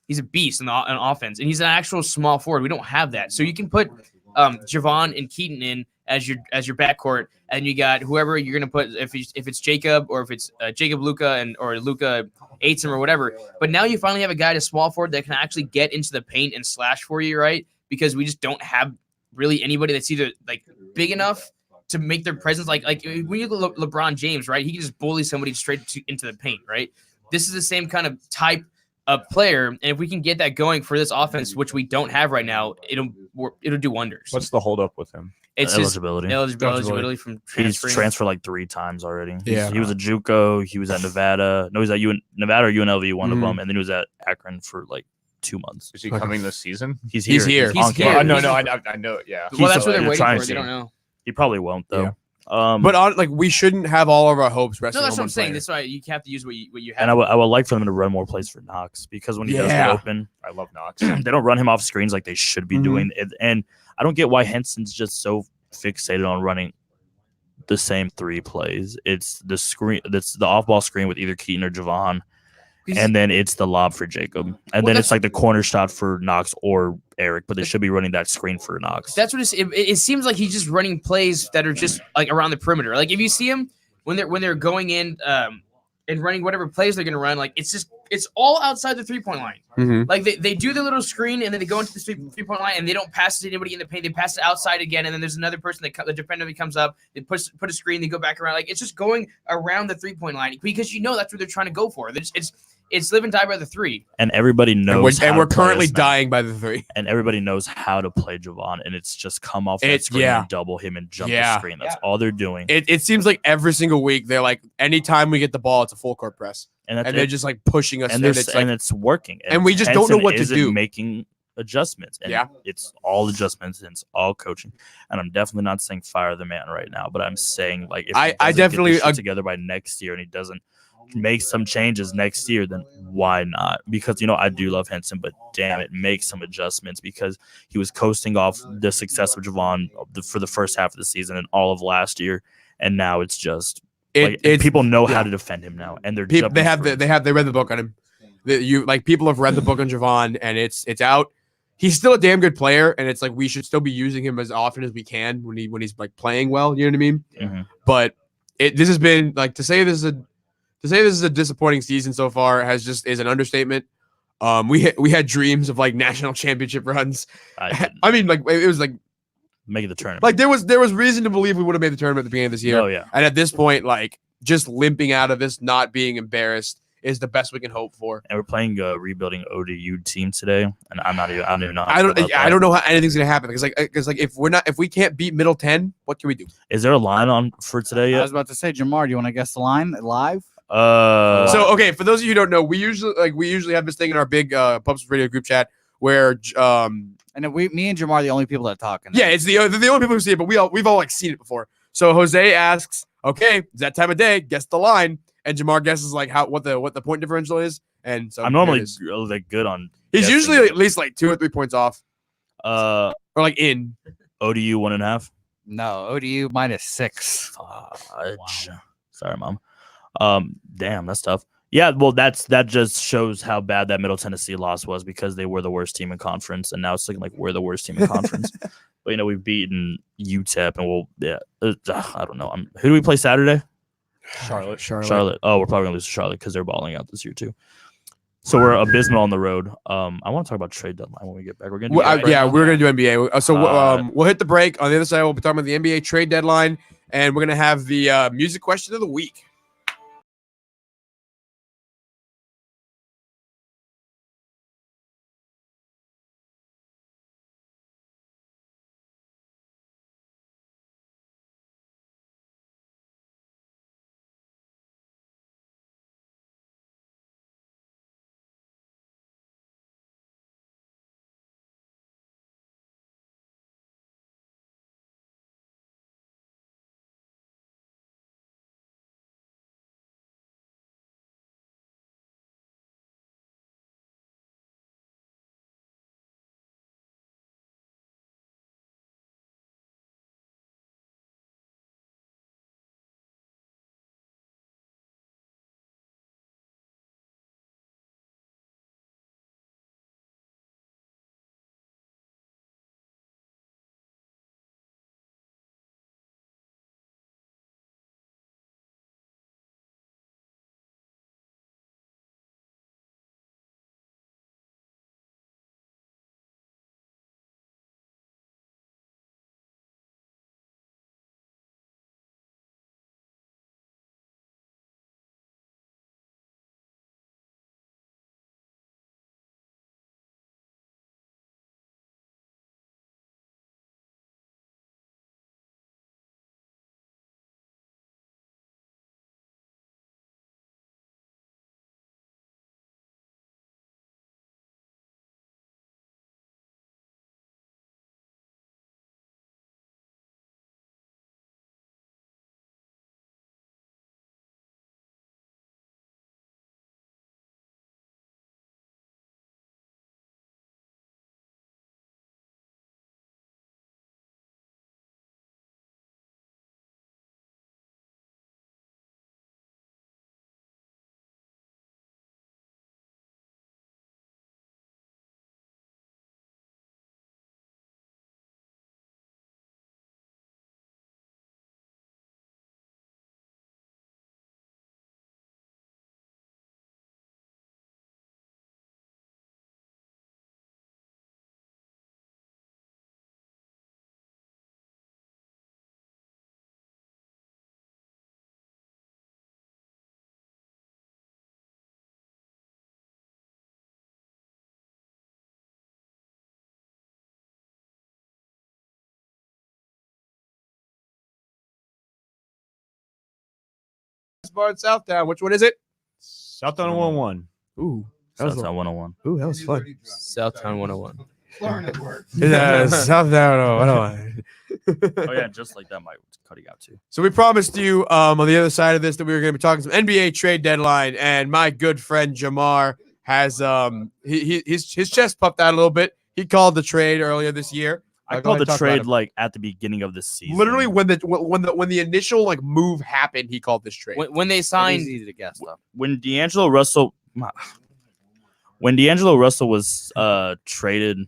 he's a beast on offense, and he's an actual small forward. We don't have that, so you can put Javon and Keaton in as your backcourt, and you got whoever you're gonna put if it's Jacob or if it's Jacob Luca or Luca Aitzen or whatever. But now you finally have a guy to small forward that can actually get into the paint and slash for you, right? Because we just don't have really anybody that's either like big enough to make their presence like when you look at LeBron James, right? He can just bully somebody straight into the paint, right? This is the same kind of type of player, and if we can get that going for this offense, which we don't have right now, it'll do wonders. What's the holdup with him? It's just eligibility. eligibility from He's transferring. transferred like 3 times already. Yeah. He was at JUCO. He was at Nevada. No, he was at Nevada or UNLV, one of Mhm. them, and then he was at Akron for like 2 months. Is he Okay. coming this season? He's He's here. here. He's on here. campus. No, he's- no, I know. Yeah. Well, that's what They're they're waiting trying for. They to. don't know. He probably won't though. Yeah. But on like we shouldn't have all of our hopes resting No, that's on what I'm one saying. player. That's why you have to use what you have. and I would like for them to run more plays for Knox because when he does get Yeah. open, I love Knox. they don't run him off screens like they should be Mhm. doing. And I don't get why Henson's just so fixated on running the same 3 plays. It's the screen, that's the off ball screen with either Keaton or Javon, and then it's the lob for Jacob, and Well, then that's- it's like the corner shot for Knox or Eric. But they should be running that screen for Knox. That's what it seems like. He's just running plays that are just like around the perimeter. Like if you see him when they're going in and running whatever plays they're gonna run, like it's all outside the 3-point line. Mhm. Like they do the little screen and then they go into the 3-point line and they don't pass it to anybody in the paint. They pass it outside again, and then there's another person the defender that comes up. They put a screen. They go back around. Like it's just going around the 3-point line because that's what they're trying to go for. It's live and die by the 3. And everybody And knows. we're, how to play currently us now. dying by the 3. And everybody knows how to play Javon, and it's just come off that It's- screen yeah. and double him and jump the Yeah. screen. That's all they're doing. It seems like every single week they're like, anytime we get the ball, it's a full court press, And that's and they're it. just like pushing us. and And there's it's like, it's working. and we just don't know Henson what to isn't do. Making adjustments. And Yeah. it's all adjustments and it's all coaching. And I'm definitely not saying fire the man right now, but I'm saying like if I he doesn't definitely get this shit ag- together by next year and he doesn't make some changes next year, then why not? Because I do love Henson, but damn it, make some adjustments because he was coasting off the success of Javon for the first half of the season and all of last year, and now it's just it's people know yeah. how to defend him now, and they're people, jumping screens. they read the book on him. People have read the book on Javon, and it's out. He's still a damn good player, and it's like we should still be using him as often as we can when he's like playing well. You know what I mean? Mhm. But this has been like to say this is a disappointing season so far is an understatement. We had dreams of like national championship runs. I didn't I mean, like it was like make it the tournament. there was reason to believe we would have made the tournament at the beginning of this year. Oh yeah. And at this point, like just limping out of this, not being embarrassed is the best we can hope for. And we're playing a rebuilding ODU team today, and I don't even know. I don't know how anything's gonna happen because if we can't beat Middle 10, what can we do? Is there a line on for today I yet? was about to say, Jamar, do you want to guess the line live? So okay, for those of you who don't know, we usually have this thing in our big Pubs Radio group chat where And then me and Jamar are the only people that talk. in yeah, there. it's the only people who see it, but we've all like seen it before. So Jose asks, okay, it's that time of day, guess the line, and Jamar guesses like what the point differential is, and so I'm here it normally is. like good on. He's guessing. usually at least like 2 or 3 points off, or like in. ODU 1.5. No, ODU -6. Fudge. Sorry, mom. Damn, that's tough. Yeah, well, that just shows how bad that Middle Tennessee loss was because they were the worst team in conference, and now it's looking like we're the worst team in conference. But we've beaten UTEP, and I don't know. Who do we play Saturday? Charlotte. Oh, we're probably gonna lose to Charlotte because they're balling out this year too. So we're abysmal on the road. I want to talk about trade deadline when we get back. We're gonna do that, right? Yeah, we're gonna do NBA. So Uh, we'll hit the break. On the other side, we'll be talking about the NBA trade deadline, and we're gonna have the music question of the week. bar in Southtown. Which one is it? Southtown 101. Ooh, that was, Southtown 101. ooh, that was fun. Southtown 101. Yeah, Southtown. Oh yeah, just like that might cut you out too. So we promised you on the other side of this that we were going to be talking some NBA trade deadline, and my good friend Jamar has his chest puffed out a little bit. He called the trade earlier this year. I Go called ahead, the talk about trade it. like at the beginning of the season. Literally when the initial like move happened, he called this trade. When they It's signed, easy to guess though. when D'Angelo Russell was traded,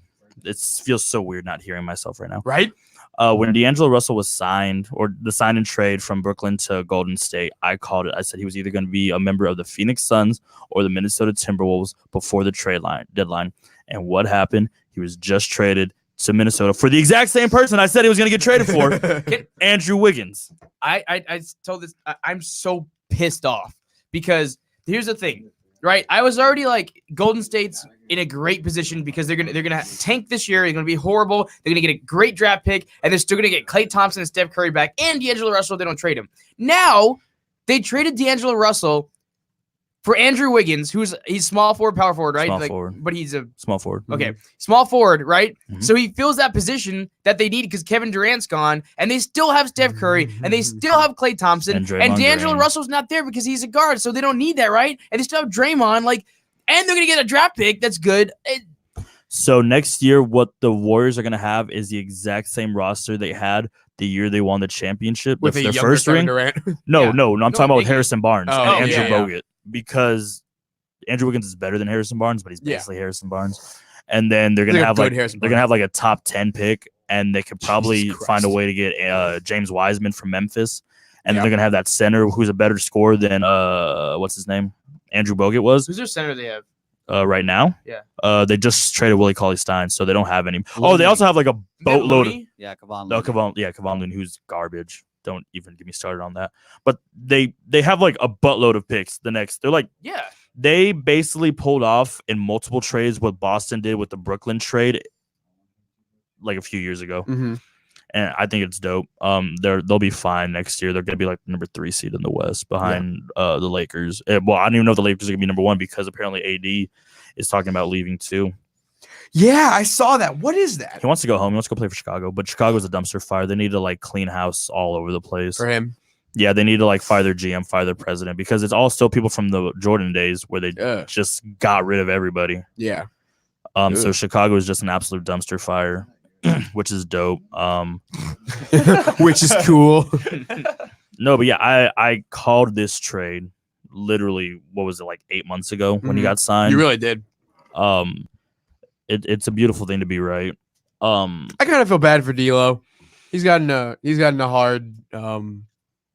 it feels so weird not hearing myself right now. Right? When D'Angelo Russell was signed, or the sign and trade from Brooklyn to Golden State, I called it. I said he was either going to be a member of the Phoenix Suns or the Minnesota Timberwolves before the deadline. And what happened? He was just traded to Minnesota for the exact same person I said he was going to get traded for, Andrew Wiggins. I told this. I'm so pissed off because here's the thing, right? I was already like Golden State's in a great position because they're gonna tank this year. They're gonna be horrible. They're gonna get a great draft pick, and they're still gonna get Klay Thompson and Steph Curry back and D'Angelo Russell. They don't trade him. Now they traded D'Angelo Russell for Andrew Wiggins, he's small forward, power forward, right? Small forward. But he's a Small forward. okay, small forward, right? Mhm. So he fills that position that they need because Kevin Durant's gone, and they still have Steph Curry, and they still have Klay Thompson, And and Draymond D'Angelo Green. Russell's not there because he's a guard, so they don't need that, right? And they still have Draymond, and they're gonna get a draft pick that's good. So next year, what the Warriors are going to have is the exact same roster they had the year they won the championship. With Their a younger first Kevin ring. Durant. No, Yeah. I'm talking about with Iggy. Harrison Barnes Oh, and Andrew yeah. Bogut, because Andrew Wiggins is better than Harrison Barnes, but he's Yeah. basically Harrison Barnes. And then they're gonna Like a have good like Harrison they're gonna have like a top 10 pick, and they could probably Jesus find a Christ. way to get James Wiseman from Memphis, and Yeah. then they're gonna have that center who's a better scorer than what's his name, Andrew Bogut was Who's their center they have? right now. Yeah. They just traded Willie Cauley-Stein, so they don't have any. Oh, they also have like a boatload of Looney? Yeah, Kevon. no, Kevon Looney, who's garbage. Don't even get me started on that. But they have like a buttload of picks. They're like Yeah. they basically pulled off in multiple trades what Boston did with the Brooklyn trade like a few years ago. Mhm. And I think it's dope. They'll be fine next year. They're gonna be like number 3 seed in the West behind the Lakers. Well, I don't even know if the Lakers are gonna be number 1 because apparently AD is talking about leaving too. Yeah, I saw that. What is that He wants to go home. He wants to go play for Chicago, but Chicago's a dumpster fire. They need to like clean house all over the place. for him? Yeah, they need to like fire their GM, fire their president, because it's all still people from the Jordan days where they Yeah. just got rid of everybody. Yeah. So Ugh. Chicago is just an absolute dumpster fire, which is dope. Which is cool. No, but yeah, I called this trade literally, what was it, like 8 months ago when he Mhm. got signed. You really did. It's a beautiful thing to be right. I kind of feel bad for D'Lo. He's gotten a hard.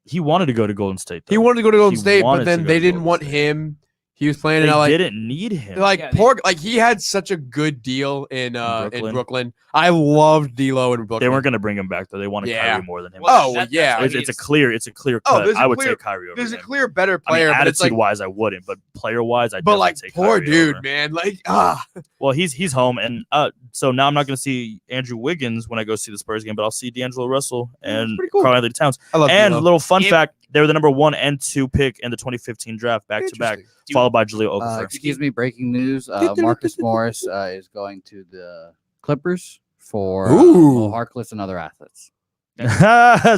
He wanted to go to Golden State. He though. wanted to go to Golden He But wanted to then go they to didn't Golden want State. him. He was playing They in LA. didn't need him. Yeah, He had such a good deal in Brooklyn. Brooklyn. I loved D'Lo in Brooklyn. They weren't going to bring him back though. They wanted Yeah. Kyrie more than him. Oh, That's yeah. why it's, he it's a needs- clear Oh, cut. there's a I would clear- take Kyrie over There's a him. clear better I mean, player, but it's attitude like, wise, I wouldn't, but player wise, I but definitely like take poor Kyrie dude, over. man. Like Well, he's home, and so now I'm not going to see Andrew Wiggins when I go see the Spurs game, but I'll see D'Angelo Russell and pretty cool. Karl Anthony Towns. I love And a D'Lo. little fun If- fact: they were the number 1 and 2 pick in the 2015 draft, back to back, Interesting. Dude, followed by Jaleel Okafor. Excuse me, breaking news. Marcus Morris is going to the Clippers for Ooh. Mo Harkless and other assets.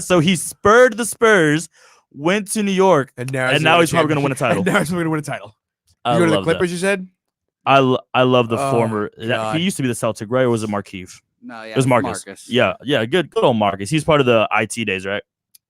So he spurred the Spurs, went to New York, And now, and now he's probably going to win a title. And now he's going to win a title. I You go to the love that. Clippers, you said? I love the Oh, former. God. He used to be the Celtic, right? Or was it Markieff? No, yeah, It was Marcus. Yeah, good old Marcus. He's part of the IT days, right?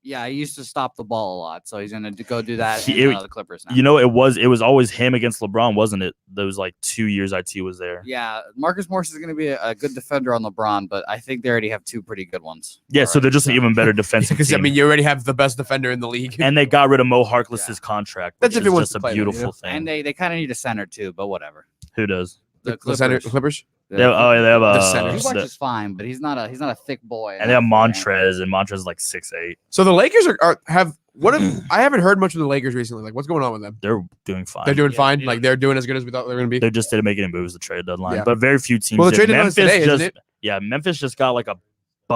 Yeah, he used to stop the ball a lot, so he's gonna go do that He- in the Clippers now. You know, it was always him against LeBron, wasn't it? Those like 2 years IT was there. Yeah, Marcus Morris is going to be a good defender on LeBron, but I think they already have 2 pretty good ones. Yeah, so they're just an even better defensive Because, team. I mean, you already have the best defender in the league. And they got rid of Mo Harkless's contract. That's which if he is wants just to a play, though, beautiful yeah. thing. And they kind of need a center too, but whatever. Who does? The the center, Clippers. Clippers? The- They have The center. Zubac is fine, but he's not a thick boy. and they have enough for Montrez, and Montrez is like 6'8". So the Lakers have what if I haven't heard much of the Lakers recently. Like, what's going on with them? They're doing fine. They're doing Yeah, fine. yeah. Like, they're doing as good as we thought they were going to be. They just didn't make any moves the trade deadline, Yeah. but very few teams. Well, the did. trade deadline is today, isn't it? Yeah, Memphis just got like a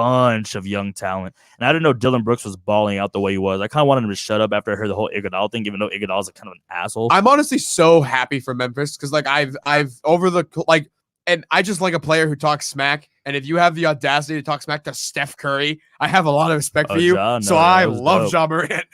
bunch of young talent. And I didn't know Dylan Brooks was balling out the way he was. I kind of wanted him to shut up after I heard the whole Iguodala thing, even though Iguodala's kind of an asshole. I'm honestly so happy for Memphis because like I've over the like, and I just like a player who talks smack. And if you have the audacity to talk smack to Steph Curry, I have a lot of respect for you. Ja, So no, I that was love dope. Ja Morant.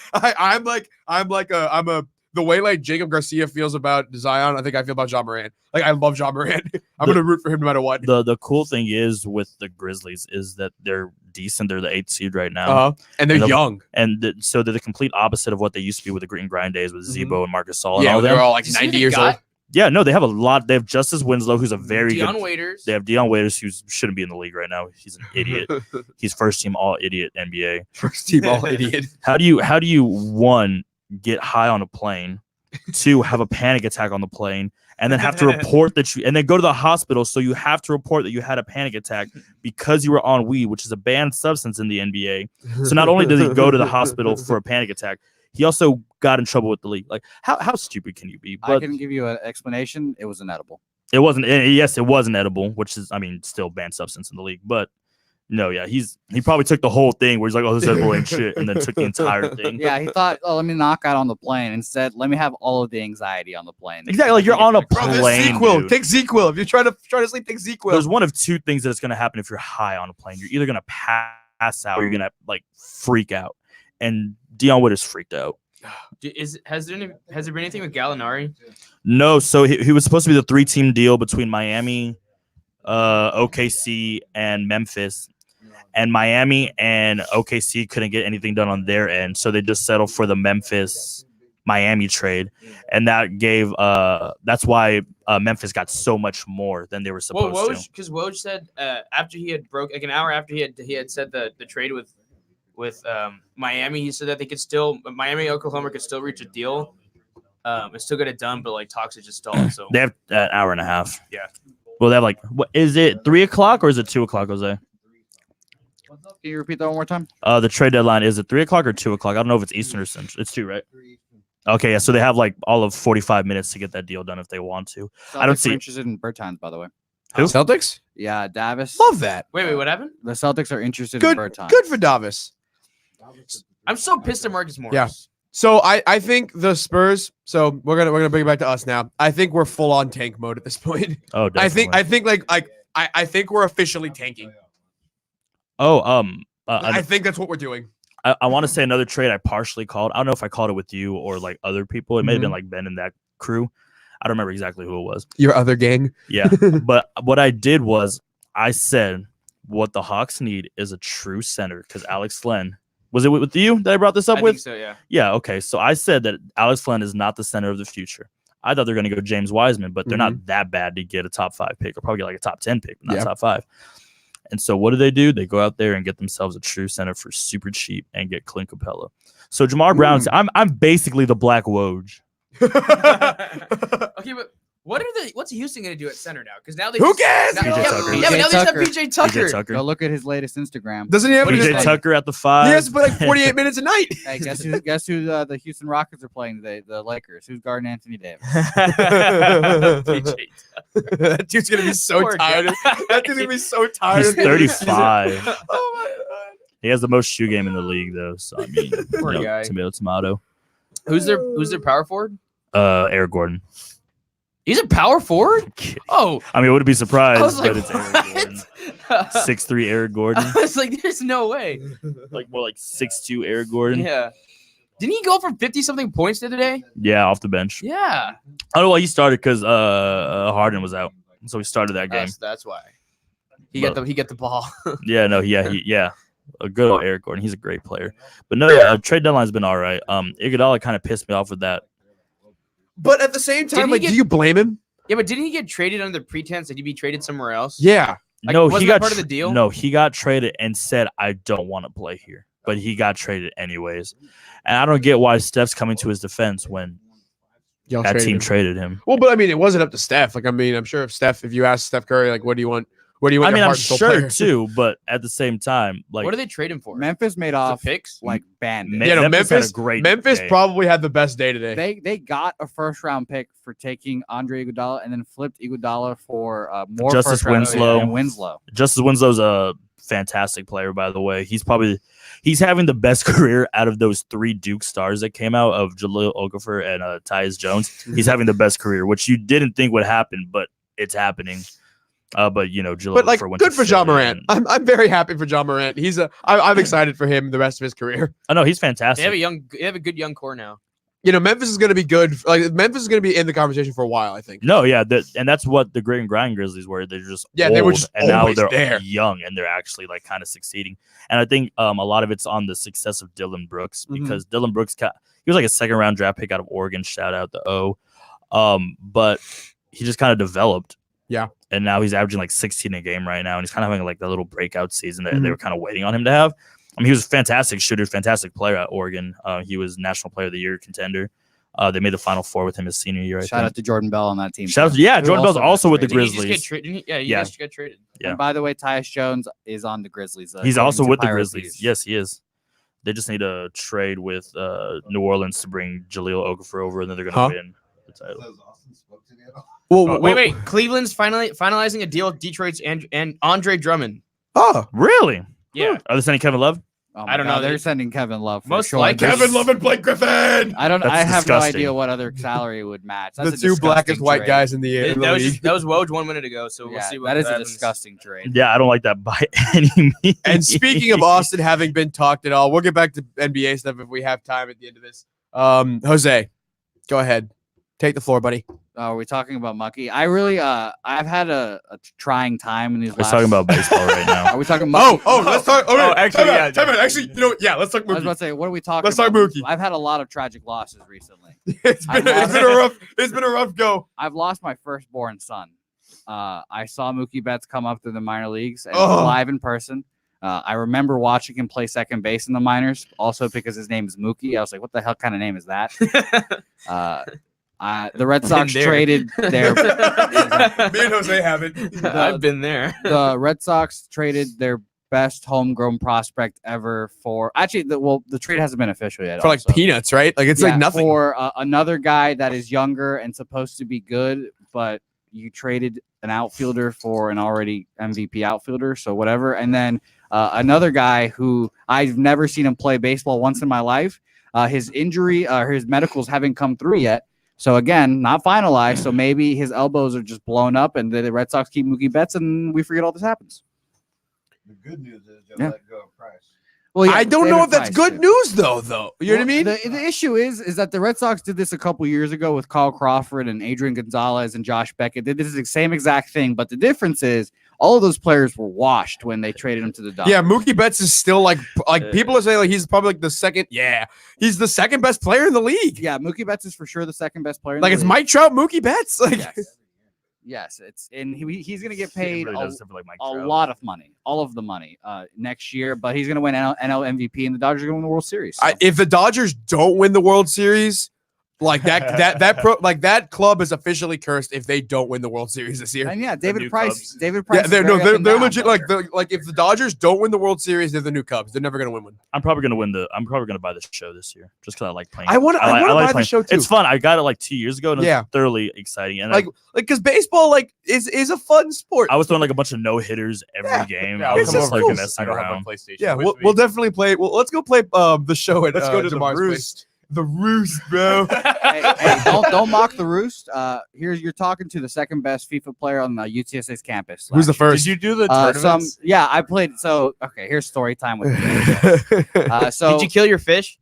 I'm a the way like Jacob Garcia feels about Zion. I think I feel about Ja Morant. Like I love Ja Morant. I'm gonna root for him no matter what. The cool thing is with the Grizzlies is that they're decent. They're the 8th seed right now. And they're And the- young. And so they're the complete opposite of what they used to be with the Green Grind days with Mhm. Zebo and Marcus Gasol and Yeah, all they're them. all like Did you see 90 they years got old. Yeah, no, they have a lot. They have Justice Winslow, who's a very Deion good. Waiters. They have Deion Waiters, who shouldn't be in the league right now. He's an idiot. He's first team all idiot NBA. First team all idiot. How do you one get high on a plane, two have a panic attack on the plane, and then have to report that and then go to the hospital? So you have to report that you had a panic attack because you were on weed, which is a banned substance in the NBA. So not only did he go to the hospital for a panic attack, he also got in trouble with the league. Like how stupid can you be? I But can give you an explanation. It was inedible. it wasn't. Yes, it was an edible, which is, I mean, still banned substance in the league. But no, yeah, he probably took the whole thing where he's like, oh, this edible ain't shit, and then took the entire thing. Yeah, he thought, oh, let me knock out on the plane. Instead, let me have all of the anxiety on the plane. Exactly, like you're on a Bro, there's plane. ZQL. Dude. Take ZQL. If you're trying to sleep, take ZQL. There's one of two things that's going to happen if you're high on a plane. You're either going to pass out or you're going to like freak out. And Deion Waiters freaked out. Has there been anything with Gallinari? No, so he was supposed to be the 3-team deal between Miami, OKC, and Memphis. And Miami and OKC couldn't get anything done on their end, so they just settled for the Memphis-Miami trade, and that gave that's why Memphis got so much more than they were supposed Well, to. because Woj said after he had broke, like an hour after he had said the trade with Miami, he said that they could still Miami and Oklahoma could still reach a deal, and still get it done, but like talks had just stalled. So They have an hour and a half. Yeah. Well, they have like, what is it, 3:00 or is it 2:00, Jose? Can you repeat that one more time? The trade deadline is it 3:00 or 2:00? I don't know if it's Eastern or Central. It's 2, right? Okay, yeah. So they have like all of 45 minutes to get that deal done if they want to. I don't Celtics see- are interested in Bertans, by the way. Who? Celtics? Yeah, Davis. Love that. wait, what happened? The Celtics are interested Good, in Bertans. good for Davis. I'm so pissed at Marcus Morris. Yeah. So I think the Spurs. So we're gonna bring it back to us now. I think we're full on tank mode at this point. Oh, definitely. I think we're officially tanking. I think that's what we're doing. I want to say another trade I partially called. I don't know if I called it with you or like other people. It may have been like Ben and that crew. I don't remember exactly who it was. Your other gang. Yeah. But what I did was I said what the Hawks need is a true center because Alex Len. Was it with you that I brought this up I with? think so. Yeah. Yeah, okay. So I said that Alex Len is not the center of the future. I thought they're going to go James Wiseman, but they're not that bad to get a top 5 pick or probably get like a top 10 pick, but not Yeah. top 5. And so what do? They go out there and get themselves a true center for super cheap and get Clint Capella. So Jamar Brown, I'm basically the Black Woj. Okay, but what's Houston gonna do at center now? Because now they Who just- cares? now- PJ yeah, Tucker. yeah, but now they just have PJ PJ Tucker. PJ Tucker. Go look at his latest Instagram. Doesn't he have What to do you just PJ think? Tucker at the 5. He has to play like 48 minutes a night. Hey, guess who the Houston Rockets are playing today? The Lakers. Who's guarding Anthony Davis? PJ That dude's gonna be so Poor guy. tired. That dude's gonna be so tired. He's 35. Oh my god. He has the most shoe game in the league, though. So I mean, Poor guy. tomato. Who's their power forward? Eric Gordon. He's a power forward. Oh, I mean, I wouldn't be I surprised, was like, but it's Eric Gordon. what? 6'3" Eric Gordon. I was like, there's no way. Like more like 6'2" Eric Gordon. Yeah. Didn't he go for 50-something points the other day? Yeah, off the bench. Yeah. Oh, well, he started because Harden was out, so he started that game. That's why. He got the ball. Yeah, no, yeah. A good old Eric Gordon. He's a great player. But no, yeah, trade deadline's been all right. Iguodala kind of pissed me off with that. But at the same Didn't time, he like, get- do you blame him? Yeah, but didn't he get traded under the pretense that he'd be traded somewhere else? Yeah. Like, No, wasn't he that got part of the deal? No, he got traded and said, "I don't want to play here." But he got traded anyways, and I don't get why Steph's coming to his defense when Y'all that traded team him. traded him. Well, but I mean, it wasn't up to Steph. Like, I mean, I'm sure if you ask Steph Curry, like, what do you want? What do you want? I mean, your I'm heart and soul sure player? too, but at the same time, like What do they trade him for? Memphis made The off picks? like bandits. Me- Yeah, no, Memphis had a Memphis. great Memphis day. probably had the best day today. They got a first round pick for taking Andre Iguodala and then flipped Iguodala for more Justice first round Winslow. and Winslow. Justice Winslow's a fantastic player, by the way. He's having the best career out of those 3 Duke stars that came out of Jaleel Okafor and Tyus Jones. He's having the best career, which you didn't think would happen, but it's happening. But Jaleel But like, Okafor went good to for John Philly Morant. and- I'm very happy for John Morant. I'm excited for him the rest of his career. I know he's They fantastic. have a good young core now. Memphis is going to be good. Like Memphis is going to be in the conversation for a while, I think. No, yeah, and that's what the Grit and Grind Grizzlies were. They're just They were old, just and now always they're there. young and they're actually like kind of succeeding. And I think a lot of it's on the success of Dylan Brooks Mhm. because Dylan Brooks he was like a 2nd-round draft pick out of Oregon. Shout out the O, but he just kind of developed. Yeah. And now he's averaging like 16 a game right now, and he's kind of having like the little breakout season that Mhm. they were kind of waiting on him to have. I mean, he was a fantastic shooter, fantastic player at Oregon. He was National Player of the Year contender. They made the Final Four with him his senior year. I Shout think. out to Jordan Bell on that team. Shout out to, too. Who Jordan Bell's got also with the traded. Didn't he just get Grizzlies. traded? Yeah, Yeah. just got traded. Yeah. And by the way, Tyus Jones is on the Grizzlies. He's according also to with the Pirate Grizzlies. Bees. Yes, he is. They just need a trade with New Orleans to bring Jaleel Okafor over, and then they're going to Huh? win the title. Well, Wait. Cleveland's finalizing a deal with Detroit's and Andre Drummond. Oh, Really? Yeah. Are they sending Kevin Love? Oh I don't God, know. They're sending Kevin Love for Most sure. likely. There's- Kevin Love and Blake Griffin. I don't. That's I have disgusting. no idea what other salary would match. The That's a two blackest disgusting white trade. guys in the, in the That was league. that was Woj 1 minute ago. So we'll Yeah, see what that is a happens. disgusting trade. Yeah, I don't like that by any means. And speaking of Austin having been talked at all, we'll get back to NBA stuff if we have time at the end of this. Jose, go ahead. Take the floor, buddy. Are we talking about Mucky? I really, I've had a trying time in these. We're talking about baseball right now. Are we talking Mucky? Let's talk. Oh, actually, yeah. time out. Actually, let's talk I was Mookie. about to say, what are we talking Let's talk about? Mookie. I've had a lot of tragic losses recently. It's been a rough go. I've lost my firstborn son. I saw Mookie Betts come up through the minor leagues and Oh. live in person. I remember watching him play second base in the minors, also because his name is Mookie. I was like, what the hell kind of name is that? The Red Sox there. traded their Me and Jose haven't. I've been there. the Red Sox traded their best homegrown prospect ever for the trade hasn't been official yet. For like also. peanuts, right? Like it's like Yeah, nothing. for another guy that is younger and supposed to be good, but you traded an outfielder for an already MVP outfielder, so whatever. And then another guy who I've never seen him play baseball once in my life. His injury, his medicals haven't come through yet. So again, not finalized. So maybe his elbows are just blown up, and the Red Sox keep Mookie Betts, and we forget all this happens. The good news is they'll Yeah. let go of Price. Well, I don't know if that's Price, good too. news though. You know what I mean? The issue is that the Red Sox did this a couple years ago with Kyle Crawford and Adrian Gonzalez and Josh Beckett. They did the same exact thing, but the difference is all of those players were washed when they traded them to the Dodgers. Yeah, Mookie Betts is still like people are saying like he's probably like the second. Yeah, he's the second best player in the league. Yeah, Mookie Betts is for sure the second best player. In Like the it's league. Mike Trout, Mookie Betts. Like Yes, it's and he's going to get It paid really a, does feel like Mike a Trout. lot of money, all of the money next year. But he's going to win NL MVP, and the Dodgers are going to win the World Series. So. if the Dodgers don't win the World Series, like that club is officially cursed if they don't win the World Series this year. And yeah, new David Price. Cubs. David Price. Yeah, is they're very up and they're down, legit but- like if the Dodgers don't win the World Series, they're the new Cubs. They're never gonna win one. I'm probably gonna buy the show this year just because I like playing. I want to like buy the playing. show too. It's fun. I got it like 2 years ago, and Yeah. it's thoroughly exciting. And like because baseball like is a fun sport. I was throwing like a bunch of no hitters every Yeah. game. Yeah, I I'll was It's come just just over like cool. because messing I don't have around. a PlayStation. Yeah, with we'll me. definitely play. Well, let's go play the show at Let's go to the Jamar's place. Roost. The Roost, bro. hey, don't mock the Roost. Here's you're talking to the second best FIFA player on the UTSA's campus. Who's the last year. first? Did you do the tournaments? I played. So okay, here's story time with. So Did you kill your fish?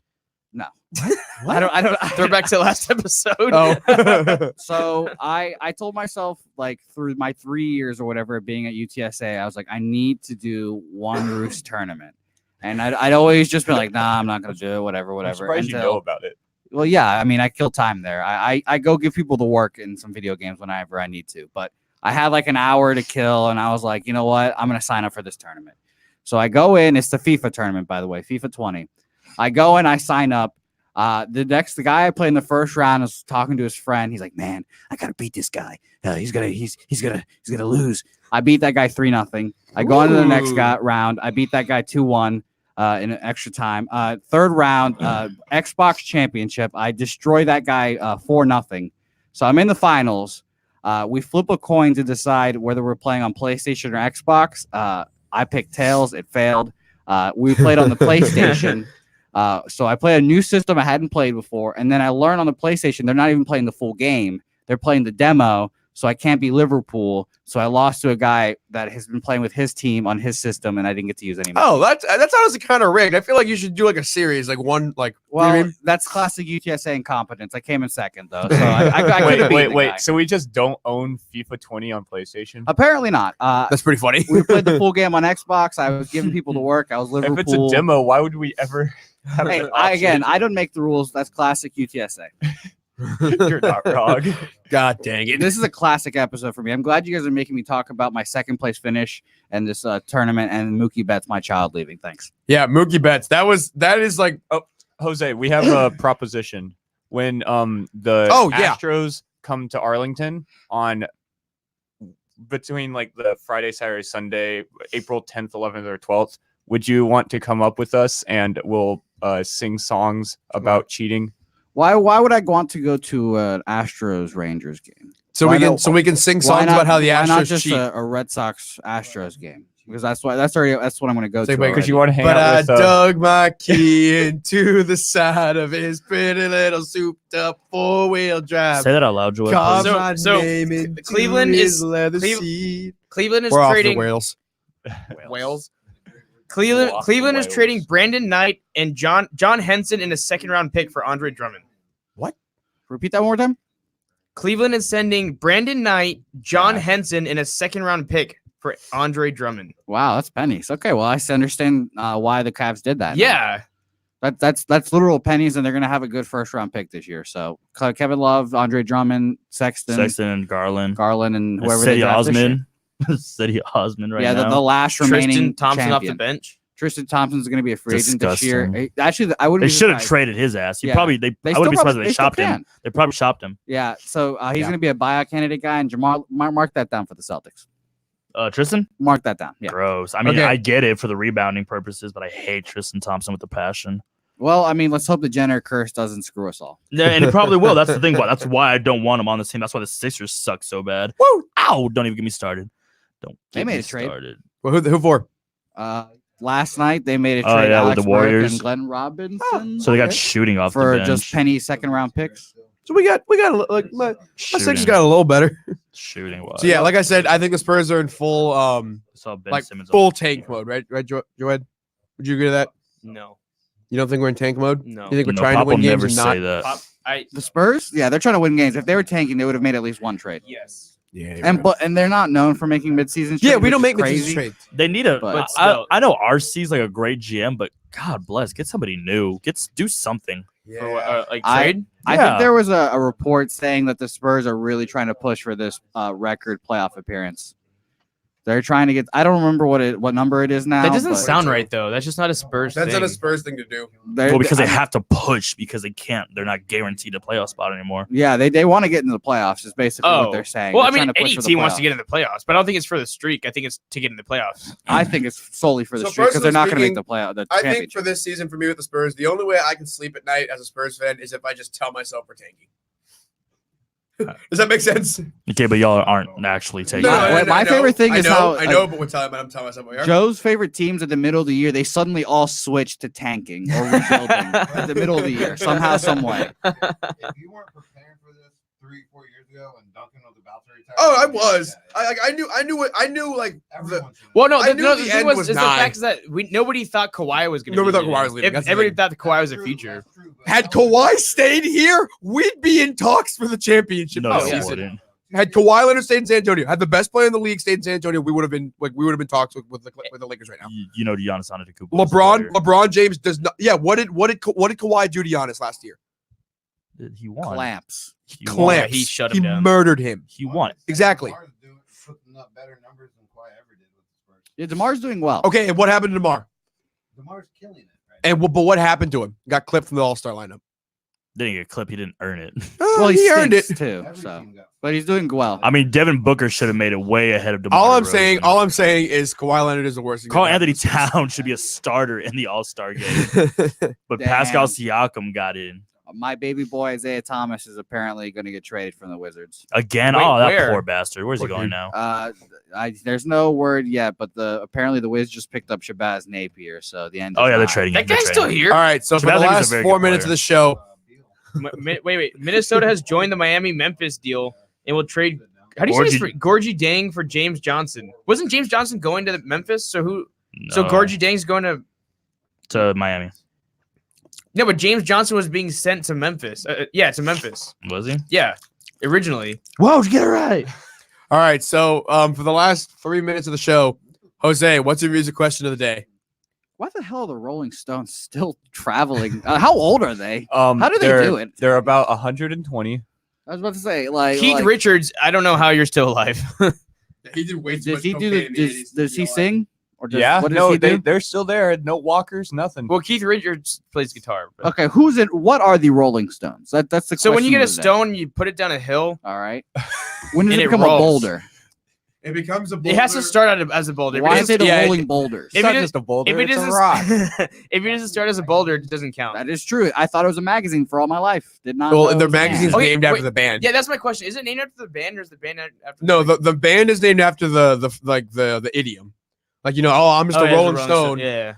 I don't. Throw back to the last episode. Oh, So I told myself like through my 3 years or whatever of being at UTSA, I was like, I need to do one Roost tournament. And I'd always just been like, nah, I'm not gonna do it, whatever. I'm surprised you know about it. Well, yeah, I mean, I kill time there. I go give people the work in some video games whenever I need to, but I had like an hour to kill, and I was like, you know what? I'm gonna sign up for this tournament. So I go in. It's the FIFA tournament, by the way, FIFA 20. I go in, I sign up. The guy I played in the first round is talking to his friend. He's like, man, I gotta beat this guy. He's gonna lose. I beat that guy 3-0. I go on to the next round. I beat that guy 2-1. In an extra time. Third round, Xbox Championship. I destroy that guy 4-0. So I'm in the finals. We flip a coin to decide whether we're playing on PlayStation or Xbox. I picked Tails. It failed. We played on the PlayStation. So I played a new system I hadn't played before, and then I learned on the PlayStation they're not even playing the full game; they're playing the demo. So I can't be Liverpool. So I lost to a guy that has been playing with his team on his system, and I didn't get to use any. Oh, that's honestly kind of rigged. I feel like you should do like a series, like one, like. you know what I Well, mean? that's classic UTSA incompetence. I came in second though, so I could have beaten the guy. So we just don't own FIFA 20 on PlayStation? Apparently not. That's pretty funny. We played the full game on Xbox. I was giving people the work. I was Liverpool. If it's a demo, why would we ever have Hey, an option? I don't make the rules. That's classic UTSA. You're not wrong. God dang it. This is a classic episode for me. I'm glad you guys are making me talk about my second place finish and this tournament and Mookie Betts, my child leaving. Thanks. Yeah, Mookie Betts. That is like. Jose, we have a proposition. When the yeah. Astros come to Arlington on between like the Friday, Saturday, Sunday, April 10th, 11th, or 12th, would you want to come up with us and we'll sing songs about cheating? Why would I want to go to an Astros Rangers game? So Why we can not- so we can sing Why songs not- about how the why not Astros just cheat. a Red Sox Astros game? Because that's what I'm going to go Say, to. wait, already. Because you want to hang But I out with dug my key into the side of his pretty little souped up 4-wheel drive. Say that out loud, Joel. Carved So- my so name into Cleveland his is- leather Cleve- seat. Cleveland is We're off the trading Wales. Wales. Cleveland Off the Cleveland is Wales. trading Brandon Knight and John Henson in a second round pick for Andre Drummond. Repeat that one more time. Cleveland is sending Brandon Knight, John Henson in a second round pick for Andre Drummond. Wow, that's pennies. Okay, well I understand why the Cavs did that. Yeah. That's literal pennies, and they're gonna have a good first round pick this year. So Kevin Love, Andre Drummond, Sexton, and Garland. Garland, and whoever they City draft this year. Osman. City Osman right Yeah, now. the last remaining Tristan Thompson champion. off the bench. Tristan Thompson's going to be a free agent this year. Disgusting. Actually, I wouldn't. They be should have surprised. traded his ass. He Yeah. probably They I still wouldn't be surprised probably- if they still shopped him. can. They probably shopped him. Yeah, so he's Yeah. going to be a buyout candidate guy, and Jamal mark that down for the Celtics. Tristan? Mark that down. Yeah. Gross. I mean, Okay. I get it for the rebounding purposes, but I hate Tristan Thompson with a passion. Well, I mean, let's hope the Jenner curse doesn't screw us all. Yeah, and he probably will. That's the thing. That's why I don't want him on this team. That's why the Sixers suck so bad. Woo! Ow! Don't even get me started. Don't. They get made me a trade. started. Well, who for? Last night they made a Oh, trade. yeah, with Alex the Burke Warriors. and Glenn Robinson So they got Okay. shooting off for the bench. just penny second round picks. So we got like my Sixers shooting, got a little better. shooting wise. So yeah, like I said, I think the Spurs are in full saw Ben like Simmons full on the tank floor. mode, right, Joed? Would you agree to that? No. You don't think we're in tank mode? No. You think we're No, trying Pop to win will games never and say not? that. The Spurs, yeah, they're trying to win games. If they were tanking, they would have made at least one trade. Yes. Yeah, And they're not known for making midseason. yeah, trades, we which don't is make crazy. crazy trades. They need a. But still. I know RC's like a great GM, but God bless, get somebody new. Do something. For what, like I- trade? I Yeah. think there was a report saying that the Spurs are really trying to push for this record playoff appearance. They're trying to get. I don't remember what number it is now. That doesn't but sound right though. That's just not a Spurs That's thing. not a Spurs thing to do. they're- Well, because they I mean, have to push because they can't. They're not guaranteed a playoff spot anymore. Yeah, they want to get into the playoffs. Is basically what they're saying. Well, They're I mean, trying to push any for the team wants to playoffs. get in the playoffs, but I don't think it's for the streak. I think it's to get in the playoffs. I think it's solely for the So streak because they're personally not going to make speaking, the playoff. The I think championship. for this season, for me with the Spurs, the only way I can sleep at night as a Spurs fan is if I just tell myself we're tanking. Does that make sense? Okay, but y'all aren't actually taking. No, it. wait, my I know, favorite thing I is know, how- I know, but I'm telling myself we are. Joe's favorite teams at the middle of the year, they suddenly all switch to tanking or rebuilding at the middle of the year, somehow, some way. If you weren't preparing for this 3-4 years ago and Duncan was about to retire, Oh, I you'd be was. like, I knew. Like the, everyone should know. Well, no, I the, knew no, the the end thing was, was is the nigh. fact is that nobody thought Kawhi was going to. Nobody thought Kawhi was leaving. That's the Everybody thing. thought Kawhi was a True, future. that's true, but had that was- Kawhi stayed here, we'd be in talks for the championship. No, this yeah. you season. wouldn't. Had Kawhi Leonard stayed in San Antonio, had the best player in the league stayed in San Antonio, we would have been in talks with the Lakers right now. You know, Giannis Antetokounmpo. is LeBron James does not. Yeah, what did Kawhi do to Giannis last year? better. He won. Clamps. He won. Clamps. he shut him He down. murdered him. He won. Exactly. DeMar's putting up better numbers than Kawhi ever did with the Spurs. Yeah, DeMar's doing well. Okay, and what happened to DeMar? DeMar's killing it. Right And but what happened to him? Got clipped from the All Star lineup. Didn't get a clip. He didn't earn it. Well, he earned it. stinks too. Every So, team got- but he's doing well. I mean, Devin Booker should have made it way ahead of DeMar All I'm DeRozan. saying is Kawhi Leonard is the worst. thing Carl that Anthony happened Towns should be a starter in the All Star game, this season. but Damn. Pascal Siakam got in My baby boy Isaiah Thomas is apparently going to get traded from the Wizards. again. Wait, oh, that where? poor bastard. Where's he What going dude? now? There's no word yet, but apparently the Wiz just picked up Shabazz Napier, so the end. Oh is yeah, they're nigh. trading. That him. They're guy's still trading him. here. All right, so for the Shabazz is a last very 4 good minutes of player. the show, Wait. Minnesota has joined the Miami-Memphis deal and will trade. How do you say this? Gorgie Dang for James Johnson. Wasn't James Johnson going to Memphis? So who? So No, Gorgie Dang's going to Miami. No, but James Johnson was being sent to Memphis. Yeah, to Memphis. Was he? Yeah, originally. Whoa, get it right. all right. So for the last 3 minutes of the show, Jose, what's your music question of the day? Why the hell are the Rolling Stones still traveling? How old are they? How do they do it? They're about 120. I was about to say, like Keith Richards. I don't know how you're still alive. He did way Does he do? Does he sing? Or does, Yeah, what does no, he do? they're still there. No walkers, nothing. Well, Keith Richards plays guitar. But. Okay, who's it? What are the Rolling Stones? That's the So when you question get a of the day. stone, you put it down a hill. All right. When does And it it become a rolls. boulder? It becomes a It has to start out as a boulder. If Why it is it doesn't- a rolling boulders? It's if not it is- just a boulder. If it it's a doesn't, rock. if it doesn't start as a boulder, it doesn't count. That is true. I thought it was a magazine for all my life. Did not. Well, know and it their was a band. magazine's Okay, named after wait. the band. Yeah, that's my question. Is it named after the band, or is the band after? No, the band is named after the idiom. Like, you know, oh, I'm just Oh, a yeah, the Rolling Stone. Yeah.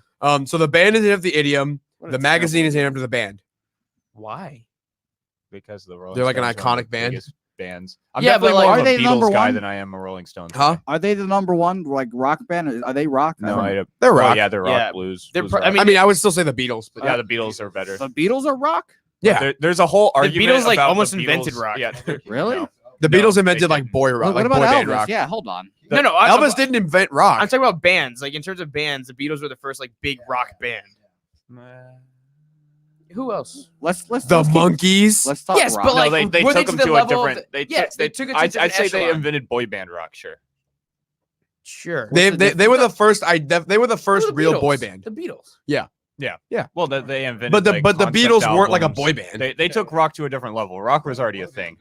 So the band is named after the idiom. What a The magazine terrible is named after the band. Why? Because the Rolling They're like an Stones are one of iconic the band. biggest bands. I'm Yeah, definitely but, like, more are of they a number Beatles guy one? than I am a Rolling Stones. Huh? guy. Are they the number one like rock band? Are they rock? No, I They're oh, rock. yeah, they're rock Yeah, bluuse. they're blues pro- I rock. mean, I would still say the Beatles. But yeah, the Beatles are better. the Beatles are rock. yeah. There's a whole argument. Beatles, like, about almost the invented Beatles. rock. Yeah, Really? no. The No, Beatles they invented like didn't. boy rock, What like about boy band Elvis? rock. Yeah, hold on. No. Elvis didn't invent rock. I'm talking about bands. Like in terms of bands, the Beatles were the first like big rock band. Who else? Let's the keep- Monkees. Let's talk Yes, rock. but, like, No, they were they took to them the to a level of different. the- They yes, took, they took it to a I'd different say they echelon. invented boy band rock. Sure. Sure. They What's the they were the first. They were the first The real Beatles. boy band. The Beatles. Well, they invented. But the like, but the concept Beatles weren't like a albums. boy band. They took rock to a different level. Rock was already a thing.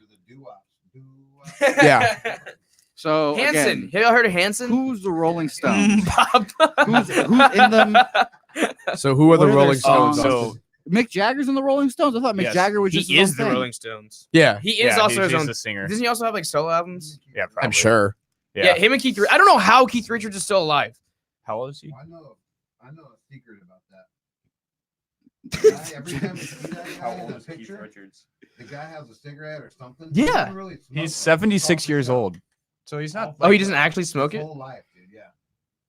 Yeah. So Hanson. again, Have y'all heard of Hanson? who's the Rolling Stones? Bob. who's in them? So who are the What are their Rolling songs? Stones? So Mick Jagger's in the Rolling Stones. I thought Mick Yes. Jagger was just He his is own the thing. Rolling Stones. Yeah, He is yeah, also his he's own. the singer. Doesn't he also have like solo albums? Yeah, probably. I'm sure. Yeah, him and Keith. I don't know how Keith Richards is still alive. How old is he? I know a secret about that. The guy, every time you see that guy in the picture, Richards? the guy has a cigarette or something. Yeah. He doesn't really smoke He's it. 76 It's years all old. So he's not. Oh, he doesn't actually smoke his it. whole life, dude. Yeah.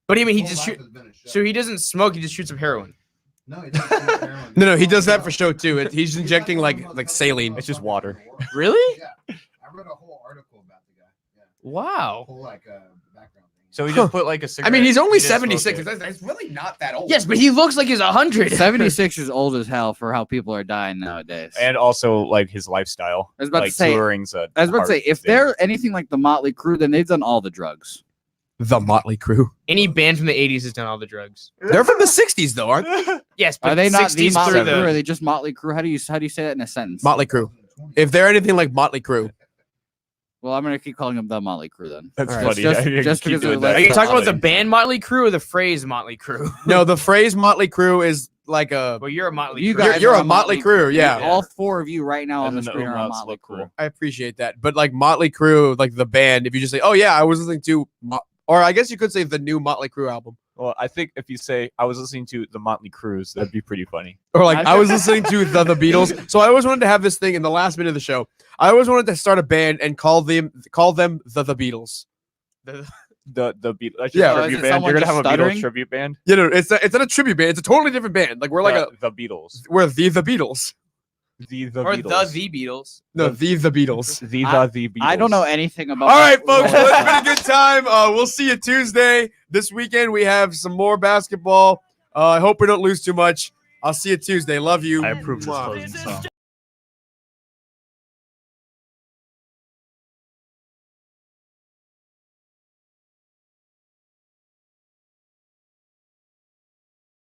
But I mean, he His just whole shoot. life has been a show. So he doesn't smoke. He just shoots up heroin. No, he doesn't smoke heroin. No, he does that for show too. He's injecting like saline. It's just water. Really? Yeah. I read a whole article about the guy. Yeah. Wow. Whole like background thing. So he just put like a cigarette. I mean, he's only he didn't smoke 76. it. That's really not that old. Yes, but he looks like he's 100. 76 is old as hell for how people are dying nowadays. And also like his lifestyle. I was about like to say, touring's a I was about to say, hard if thing. they're anything like the Motley Crue, then they've done all the drugs. The Motley Crue. Any band from the 80s has done all the drugs. They're from the 60s though, aren't they? Yes, but Are they not the 60s Motley through Crue? Or are the. they just Motley Crue? How do you say that in a sentence? Motley Crue. If they're anything like Motley Crue, Well, I'm gonna keep calling them the Motley Crue then. That's All right. funny. Just- I just keep because of doing the- that. Are you That's talking about the funny. band Motley Crue or the phrase Motley Crue? no, the phrase Motley Crue is like a. Well, you're a Motley You Crue. guys You're are a Motley Crue, yeah. All four of you right now on And the then the screen are a umlauts Motley look Crue. cool. I appreciate that, but like Motley Crue, like the band, if you just say, "Oh yeah, I was listening to," or I guess you could say the new Motley Crue album, Well, I think if you say I was listening to the Motley Crues, that'd be pretty funny. or like I was listening to the Beatles. So I always wanted to have this thing in the last minute of the show. I always wanted to start a band and call them the Beatles. The Beatles. That's Yeah. your Oh, is tribute it band. someone You're gonna just have a stuttering? Beatles tribute band. You know, it's not a tribute band. It's a totally different band. Like we're like the Beatles. we're the Beatles. The Or Beatles. the Beatles. No, the Beatles. The I- Beatles. I don't know anything about. All right, folks. Well, it's been a good time. We'll see you Tuesday. This weekend we have some more basketball. I hope we don't lose too much. I'll see you Tuesday. Love you. I approve this Mwah. closing song.